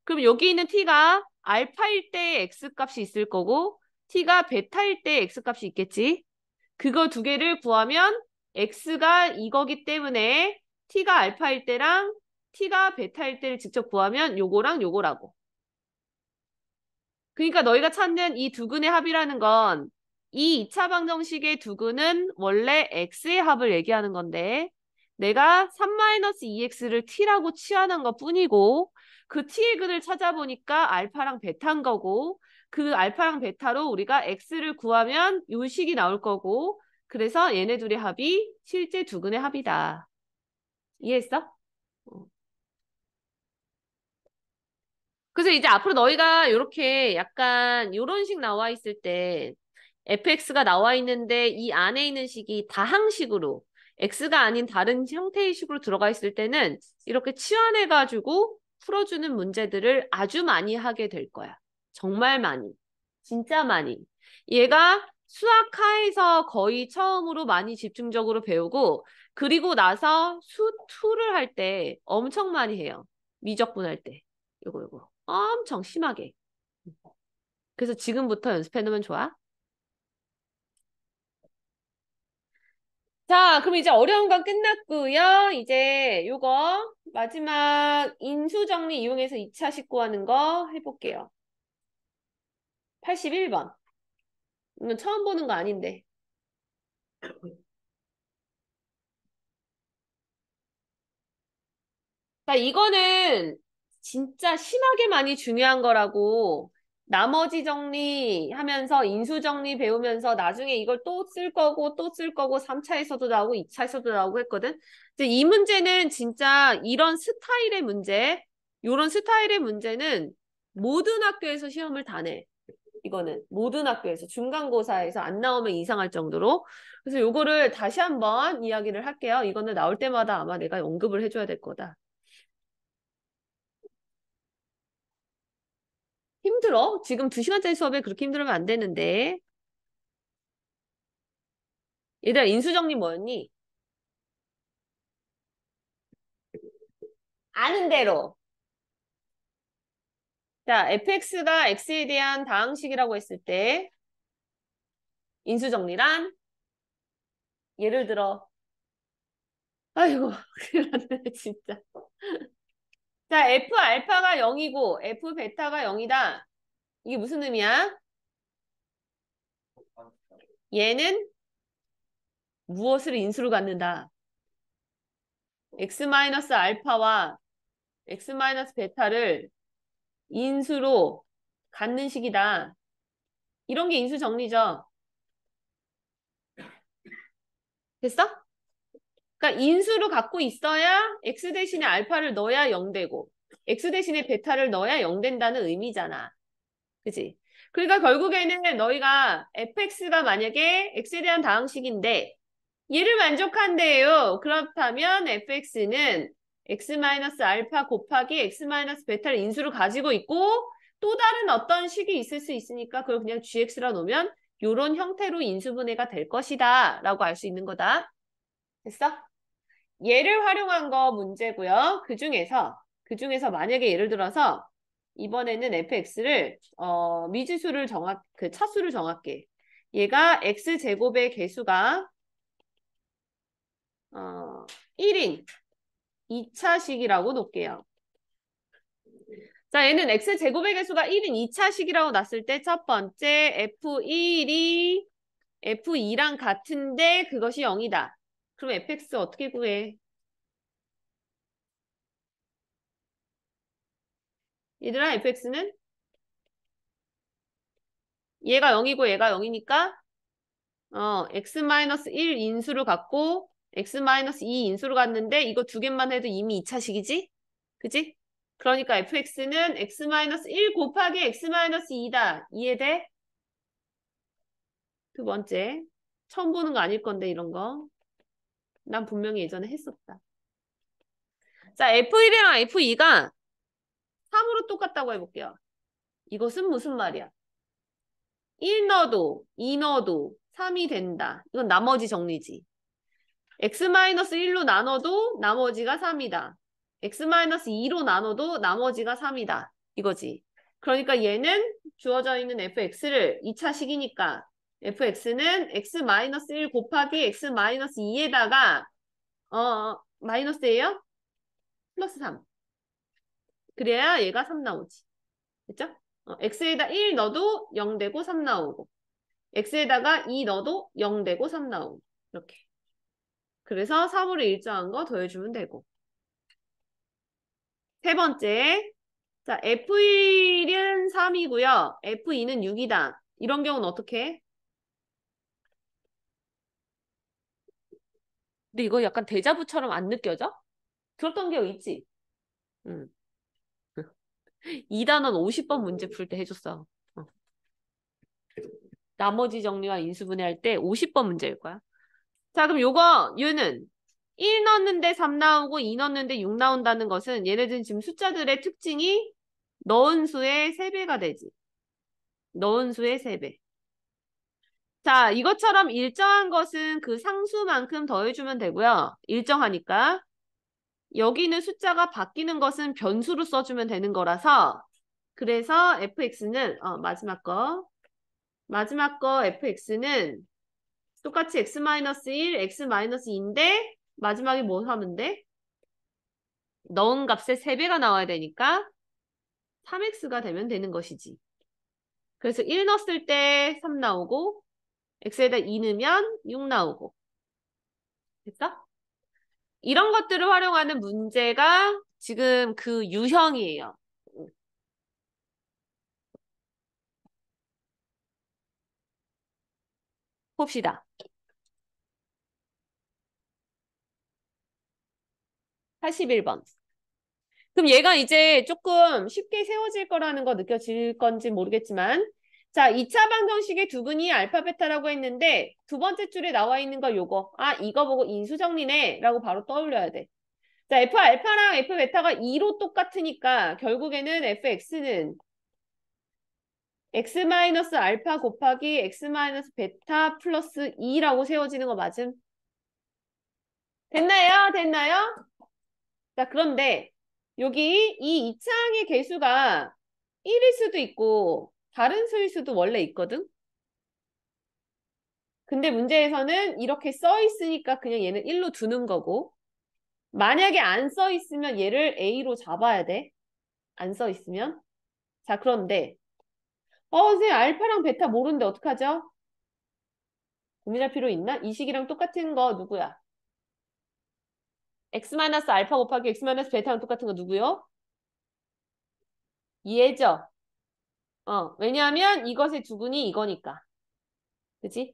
그럼 여기 있는 t가 알파일 때 x값이 있을 거고 t가 베타일 때 x값이 있겠지? 그거 두 개를 구하면 x가 이거기 때문에 t가 알파일 때랑 t가 베타일 때를 직접 구하면 요거랑 요거라고. 그러니까 너희가 찾는 이 두 근의 합이라는 건 이 2차 방정식의 두 근은 원래 x의 합을 얘기하는 건데 내가 3-2x를 t라고 치환한 것 뿐이고 그 t의 근을 찾아보니까 알파랑 베타인 거고 그 알파랑 베타로 우리가 x를 구하면 요 식이 나올 거고 그래서 얘네 둘의 합이 실제 두 근의 합이다. 이해했어? 어. 그래서 이제 앞으로 너희가 이렇게 약간 이런 식 나와 있을 때 fx가 나와 있는데 이 안에 있는 식이 다항식으로 x가 아닌 다른 형태의 식으로 들어가 있을 때는 이렇게 치환해가지고 풀어주는 문제들을 아주 많이 하게 될 거야. 정말 많이. 진짜 많이. 얘가 수학하에서 거의 처음으로 많이 집중적으로 배우고 그리고 나서 수2를 할 때 엄청 많이 해요. 미적분할 때. 요거. 엄청 심하게. 그래서 지금부터 연습해 놓으면 좋아. 자, 그럼 이제 어려운 건 끝났고요. 이제 요거 마지막 인수정리 이용해서 2차 식 구하는 거 해볼게요. 81번. 이건 처음 보는 거 아닌데. 자, 이거는 진짜 심하게 많이 중요한 거라고 나머지 정리하면서 인수 정리 배우면서 나중에 이걸 또 쓸 거고 또 쓸 거고 3차에서도 나오고 2차에서도 나오고 했거든. 이제 이 문제는 진짜 이런 스타일의 문제, 이런 스타일의 문제는 모든 학교에서 시험을 다 내. 이거는 모든 학교에서 중간고사에서 안 나오면 이상할 정도로. 그래서 요거를 다시 한번 이야기를 할게요. 이거는 나올 때마다 아마 내가 언급을 해줘야 될 거다. 힘들어? 지금 2시간짜리 수업에 그렇게 힘들으면 안 되는데. 얘들아, 인수정리 뭐였니? 아는 대로. 자, fx가 x에 대한 다항식이라고 했을 때 인수정리란 예를 들어 아이고 큰일 났네 진짜. 자, f 알파가 0이고 f 베타가 0이다. 이게 무슨 의미야? 얘는 무엇을 인수로 갖는다? x 마이너스 알파와 x 마이너스 베타를 인수로 갖는 식이다. 이런 게 인수 정리죠. 됐어? 그러니까 인수로 갖고 있어야 x 대신에 알파를 넣어야 0 되고 x 대신에 베타를 넣어야 0 된다는 의미잖아. 그치? 그러니까 결국에는 너희가 fx가 만약에 x에 대한 다항식인데 얘를 만족한대요. 그렇다면 fx는 x-알파 곱하기 x-베타를 인수로 가지고 있고 또 다른 어떤 식이 있을 수 있으니까 그걸 그냥 gx라 놓으면 이런 형태로 인수분해가 될 것이다 라고 알 수 있는 거다. 됐어? 얘를 활용한 거 문제고요. 그 중에서 만약에 예를 들어서 이번에는 fx를 미지수를 그 차수를 정할게. 얘가 x제곱의 개수가 1인 2차식이라고 놓을게요. 자, 얘는 x제곱의 개수가 1인 2차식이라고 놨을 때 첫 번째 f1이 f2랑 같은데 그것이 0이다. 그럼 fx 어떻게 구해? 얘들아, fx는 얘가 0이고 얘가 0이니까 x-1 인수를 갖고 x-2 인수를 갖는데 이거 두 개만 해도 이미 2차식이지? 그지? 그러니까 fx는 x-1 곱하기 x-2다. 이해돼? 두 번째. 처음 보는 거 아닐 건데 이런 거. 난 분명히 예전에 했었다. 자, f1이랑 f2가 3으로 똑같다고 해볼게요. 이것은 무슨 말이야? 1 넣어도 2 넣어도 3이 된다. 이건 나머지 정리지. x-1로 나눠도 나머지가 3이다. x-2로 나눠도 나머지가 3이다. 이거지. 그러니까 얘는 주어져 있는 fx를 2차식이니까 fx는 x-1 곱하기 x-2에다가 마이너스예요? 플러스 3. 그래야 얘가 3 나오지. 됐죠? x에다 1 넣어도 0 되고 3 나오고 x에다가 2 넣어도 0 되고 3 나오고 이렇게. 그래서 3으로 일정한 거 더해주면 되고. 세 번째, 자 f1은 3이고요. f2는 6이다. 이런 경우는 어떻게 해? 근데 이거 약간 데자부처럼 안 느껴져? 들었던 게 있지? 응. 2단원 50번 문제 풀 때 해줬어. 나머지 정리와 인수분해 할 때 50번 문제일 거야. 자, 그럼 얘는 1 넣었는데 3 나오고 2 넣었는데 6 나온다는 것은 얘네들은 지금 숫자들의 특징이 넣은 수의 3배가 되지. 넣은 수의 3배. 자, 이것처럼 일정한 것은 그 상수만큼 더해주면 되고요. 일정하니까. 여기는 숫자가 바뀌는 것은 변수로 써주면 되는 거라서 그래서 fx는 마지막 거 fx는 똑같이 x-1, x-2인데 마지막에 뭐 하면 돼? 넣은 값의 3배가 나와야 되니까 3x가 되면 되는 것이지. 그래서 1 넣었을 때 3 나오고 x에다 2 넣으면 6 나오고. 됐어? 이런 것들을 활용하는 문제가 지금 그 유형이에요. 봅시다. 81번. 그럼 얘가 이제 조금 쉽게 세워질 거라는 거 느껴질 건지 모르겠지만, 자, 2차 방정식의 두근이 알파 베타라고 했는데 두 번째 줄에 나와 있는 거 요거. 아, 이거 보고 인수정리네 라고 바로 떠올려야 돼. 자, f 알파랑 f 베타가 2로 똑같으니까 결국에는 fx는 x 마이너스 알파 곱하기 x 마이너스 베타 플러스 2라고 세워지는 거 맞음? 됐나요? 됐나요? 자, 그런데 여기 이 2차항의 개수가 1일 수도 있고 다른 수일 수도 원래 있거든? 근데 문제에서는 이렇게 써 있으니까 그냥 얘는 1로 두는 거고, 만약에 안 써 있으면 얘를 A로 잡아야 돼. 안 써 있으면. 자, 그런데 선생님 알파랑 베타 모르는데 어떡하죠? 고민할 필요 있나? 이 식이랑 똑같은 거 누구야? x 마이너스 알파 곱하기 x 마이너스 베타랑 똑같은 거 누구요? 얘죠? 왜냐하면 이것의 두근이 이거니까. 그치?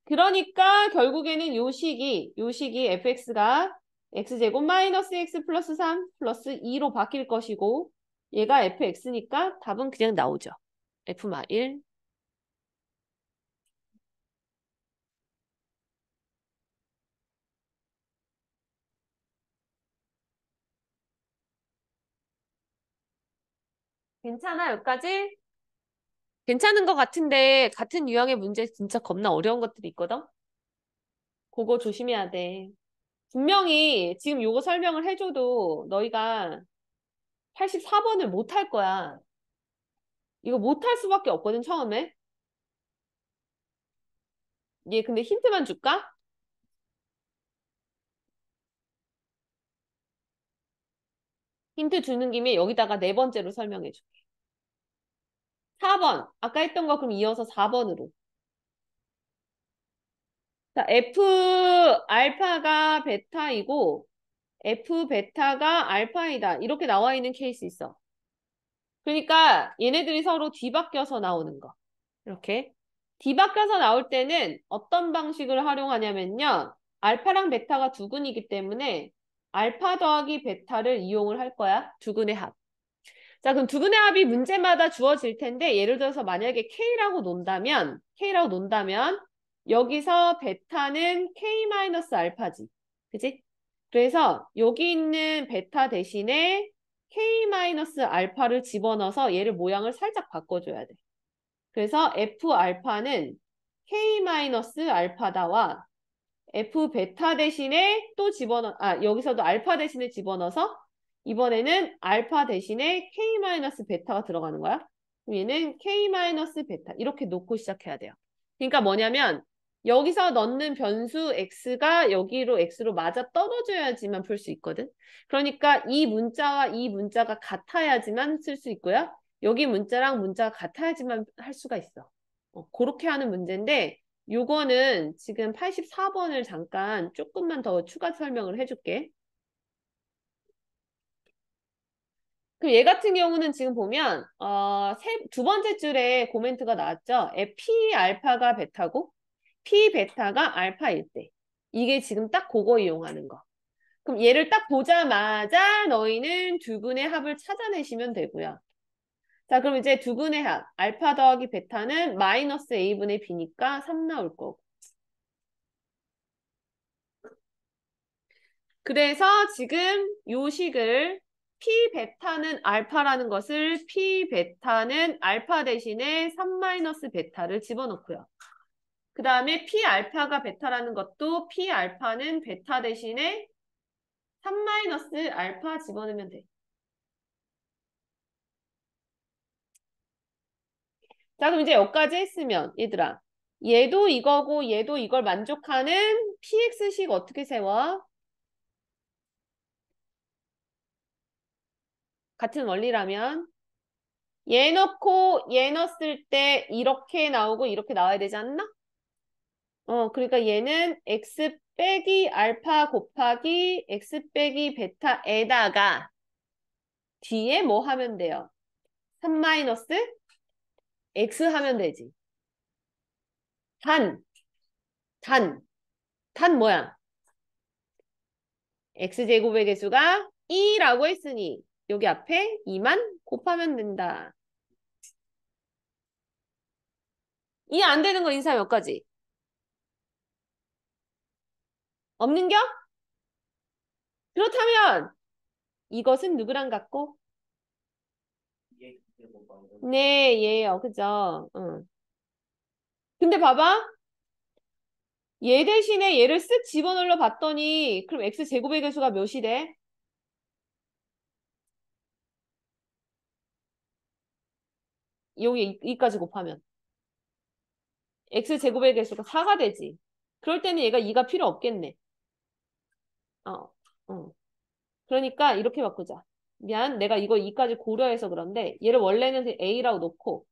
그러니까 결국에는 요 식이 fx가 x제곱 마이너스 x 플러스 3 플러스 2로 바뀔 것이고 얘가 fx니까 답은 그냥 나오죠. f마 1. 괜찮아, 여기까지? 괜찮은 것 같은데 같은 유형의 문제 진짜 겁나 어려운 것들이 있거든? 그거 조심해야 돼. 분명히 지금 요거 설명을 해줘도 너희가 84번을 못 할 거야. 이거 못 할 수밖에 없거든, 처음에. 얘 근데 힌트만 줄까? 힌트 주는 김에 여기다가 네 번째로 설명해 줄게. 4번. 아까 했던 거 그럼 이어서 4번으로. 자, F 알파가 베타이고 F 베타가 알파이다. 이렇게 나와 있는 케이스 있어. 그러니까 얘네들이 서로 뒤바뀌어서 나오는 거. 이렇게. 뒤바뀌어서 나올 때는 어떤 방식을 활용하냐면요. 알파랑 베타가 두근이기 때문에 알파 더하기 베타를 이용을 할 거야. 두근의 합. 자, 그럼 두근의 합이 문제마다 주어질 텐데 예를 들어서 만약에 K라고 논다면 여기서 베타는 K-알파지. 그지? 그래서 여기 있는 베타 대신에 K-알파를 집어넣어서 얘를 모양을 살짝 바꿔줘야 돼. 그래서 F알파는 K-알파다와 F베타 대신에 또 여기서도 알파 대신에 집어넣어서 이번에는 알파 대신에 K-베타가 들어가는 거야. 그럼 얘는 K-베타 이렇게 놓고 시작해야 돼요. 그러니까 뭐냐면 여기서 넣는 변수 X가 여기로 X로 맞아 떨어져야지만 풀 수 있거든. 그러니까 이 문자와 이 문자가 같아야지만 쓸 수 있고요. 여기 문자랑 문자가 같아야지만 할 수가 있어. 그렇게 하는 문제인데 요거는 지금 84번을 잠깐 조금만 더 추가 설명을 해줄게. 그럼 얘 같은 경우는 지금 보면 두 번째 줄에 코멘트가 나왔죠. P 알파가 베타고 P 베타가 알파일 때. 이게 지금 딱 그거 이용하는 거. 그럼 얘를 딱 보자마자 너희는 두근의 합을 찾아내시면 되고요. 자, 그럼 이제 두근의 합. 알파 더하기 베타는 마이너스 A분의 B니까 3 나올 거고. 그래서 지금 요 식을 P 베타는 알파라는 것을 P 베타는 알파 대신에 3 마이너스 베타를 집어넣고요. 그 다음에 P 알파가 베타라는 것도 P 알파는 베타 대신에 3 마이너스 알파 집어넣으면 돼. 자, 그럼 이제 여기까지 했으면 얘들아 얘도 이거고 얘도 이걸 만족하는 PX식 어떻게 세워? 같은 원리라면 얘 넣고 얘 넣었을 때 이렇게 나오고 이렇게 나와야 되지 않나? 그러니까 얘는 x 빼기 알파 곱하기 x 빼기 베타에다가 뒤에 뭐 하면 돼요? 3 마이너스 x 하면 되지. 단, 단, 단 뭐야? x제곱의 개수가 2라고 했으니 여기 앞에 2만 곱하면 된다. 이 안 되는 거 인사 몇 가지? 없는겨? 그렇다면 이것은 누구랑 같고? 이게 제곱 마이너스 네, 얘예요. 그죠? 응. 근데 봐봐. 얘 대신에 얘를 쓱 집어넣어 봤더니 그럼 x제곱의 개수가 몇이 돼? 여기 2까지 곱하면 x제곱의 개수가 4가 되지. 그럴 때는 얘가 2가 필요 없겠네. 어, 어. 그러니까 이렇게 바꾸자. 미안, 내가 이거 2까지 고려해서 그런데 얘를 원래는 a라고 놓고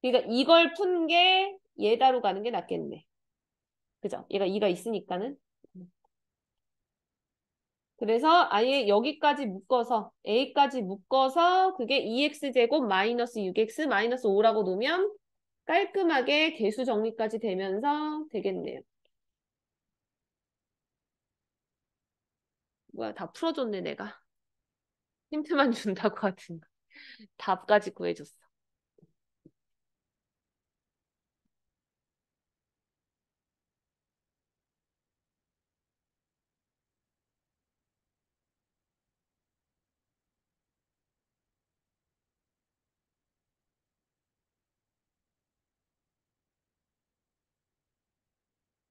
그러니까 이걸 푼 게 얘다로 가는 게 낫겠네. 그죠? 얘가 2가 있으니까는. 그래서 아예 여기까지 묶어서 a까지 묶어서 그게 2x제곱 마이너스 6x 마이너스 5라고 놓으면 깔끔하게 개수 정리까지 되면서 되겠네요. 뭐야, 다 풀어줬네, 내가. 힌트만 준다고 하더니 답까지 구해줬어.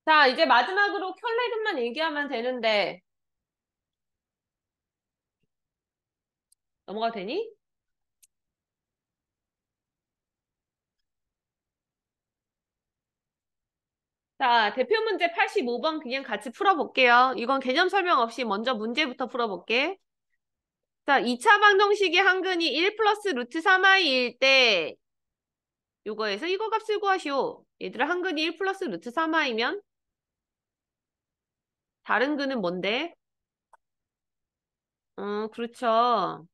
자, 이제 마지막으로 켤레근만 얘기하면 되는데 넘어가도 되니? 자, 대표 문제 85번 그냥 같이 풀어볼게요. 이건 개념 설명 없이 먼저 문제부터 풀어볼게. 자, 2차 방정식의 한근이 1 플러스 루트 3i일 때 요거에서 이거 값을 구하시오. 얘들아, 한근이 1 플러스 루트 3i면 다른 근은 뭔데? 그렇죠.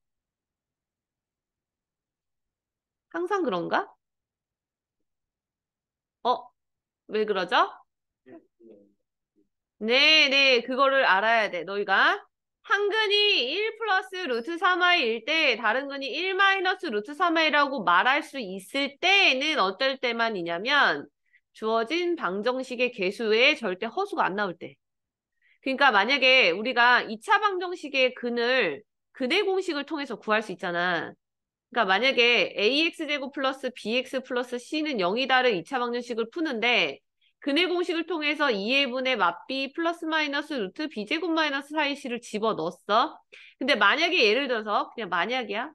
항상 그런가? 어, 왜 그러죠? 네, 그거를 알아야 돼. 너희가 한근이 1 플러스 루트 3i일 때 다른 근이 1 마이너스 루트 3i라고 말할 수 있을 때에는 어떨 때만이냐면 주어진 방정식의 개수에 절대 허수가 안 나올 때. 그러니까 만약에 우리가 2차 방정식의 근의 공식을 통해서 구할 수 있잖아. 그러니까 만약에 ax제곱 플러스 bx 플러스 c는 0이다를 2차 방정식을 푸는데 근의 공식을 통해서 2회분의 맞b 플러스 마이너스 루트 b제곱 마이너스 4ac를 집어넣었어. 근데 만약에 예를 들어서 그냥 만약이야.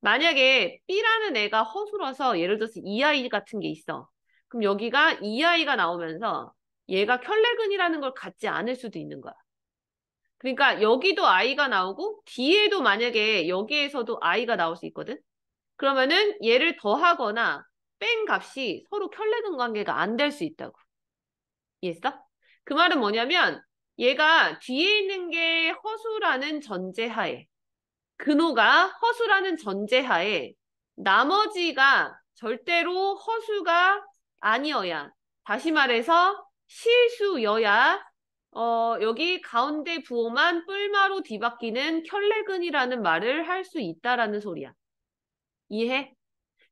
만약에 b라는 애가 허술어서 예를 들어서 2i 같은 게 있어. 그럼 여기가 2i가 나오면서 얘가 켤레근이라는 걸 갖지 않을 수도 있는 거야. 그러니까 여기도 i가 나오고 뒤에도 만약에 여기에서도 i가 나올 수 있거든. 그러면은 얘를 더하거나 뺀 값이 서로 켤레근 관계가 안 될 수 있다고. 이해했어? 그 말은 뭐냐면 얘가 뒤에 있는 게 허수라는 전제하에 근호가 허수라는 전제하에 나머지가 절대로 허수가 아니어야 다시 말해서 실수여야 여기 가운데 부호만 뿔마로 뒤바뀌는 켤레근이라는 말을 할 수 있다라는 소리야. 이해해?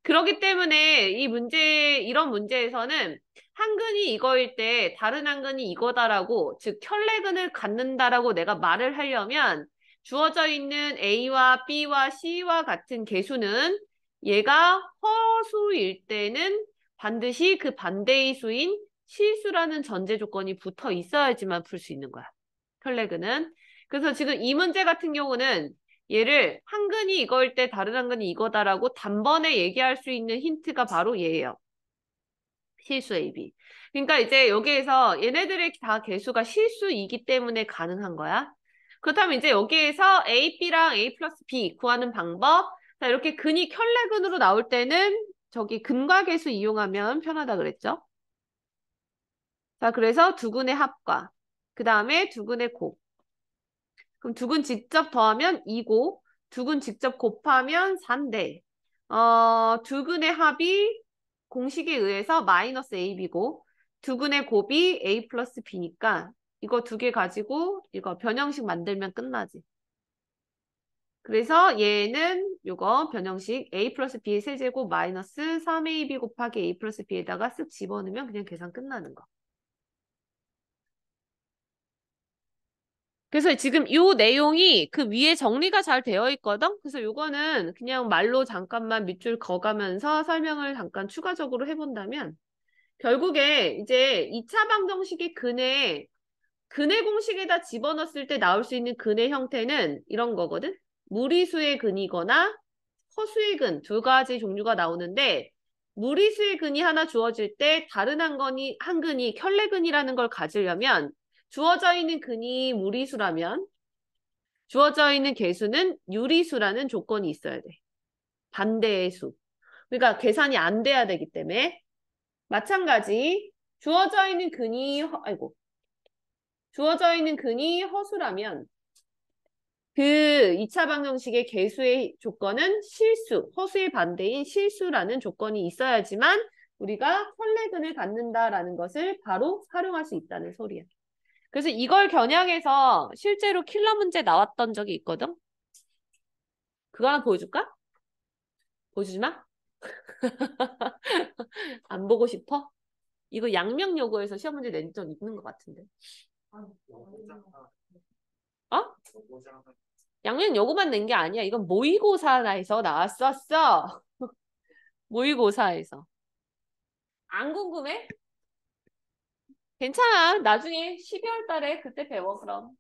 그렇기 때문에 이런 문제에서는 한근이 이거일 때 다른 한근이 이거다라고, 즉, 켤레근을 갖는다라고 내가 말을 하려면 주어져 있는 A와 B와 C와 같은 개수는 얘가 허수일 때는 반드시 그 반대의 수인 실수라는 전제 조건이 붙어 있어야지만 풀 수 있는 거야. 켤레근은. 그래서 지금 이 문제 같은 경우는 얘를 한근이 이거일 때 다른 한근이 이거다라고 단번에 얘기할 수 있는 힌트가 바로 얘예요. 실수 AB. 그러니까 이제 여기에서 얘네들의 다 개수가 실수이기 때문에 가능한 거야. 그렇다면 이제 여기에서 A, B랑 A 플러스 B 구하는 방법. 자, 이렇게 근이 켤레근으로 나올 때는 저기 근과 계수 이용하면 편하다 그랬죠? 자, 그래서 두근의 합과 그 다음에 두근의 곱. 그럼 두근 직접 더하면 2고 두근 직접 곱하면 4인데 두근의 합이 공식에 의해서 마이너스 AB고 두근의 곱이 A 플러스 B니까 이거 두 개 가지고 이거 변형식 만들면 끝나지. 그래서 얘는 요거 변형식 A 플러스 B의 세제곱 마이너스 3AB 곱하기 A 플러스 B에다가 쓱 집어넣으면 그냥 계산 끝나는 거. 그래서 지금 요 내용이 그 위에 정리가 잘 되어 있거든? 그래서 요거는 그냥 말로 잠깐만 밑줄 그어가면서 설명을 잠깐 추가적으로 해본다면 결국에 이제 2차 방정식의 근의 공식에다 집어넣었을 때 나올 수 있는 근의 형태는 이런 거거든? 무리수의 근이거나 허수의 근 두 가지 종류가 나오는데 무리수의 근이 하나 주어질 때 다른 한 근이 켤레근이라는 걸 가지려면 주어져 있는 근이 무리수라면 주어져 있는 개수는 유리수라는 조건이 있어야 돼. 반대의 수. 그러니까 계산이 안 돼야 되기 때문에 마찬가지 주어져 있는 근이 허수라면 그 2차 방정식의 개수의 조건은 실수, 허수의 반대인 실수라는 조건이 있어야지만 우리가 컬레근을 갖는다라는 것을 바로 활용할 수 있다는 소리야. 그래서 이걸 겨냥해서 실제로 킬러 문제 나왔던 적이 있거든? 그거 하나 보여줄까? 보여주지 마? 안 보고 싶어? 이거 양명 요구에서 시험 문제 낸 적 있는 것 같은데. 어? 양면 요구만 낸 게 아니야. 이건 모의고사에서 나왔었어. 모의고사에서. 안 궁금해? 괜찮아. 나중에 12월 달에 그때 배워, 그럼.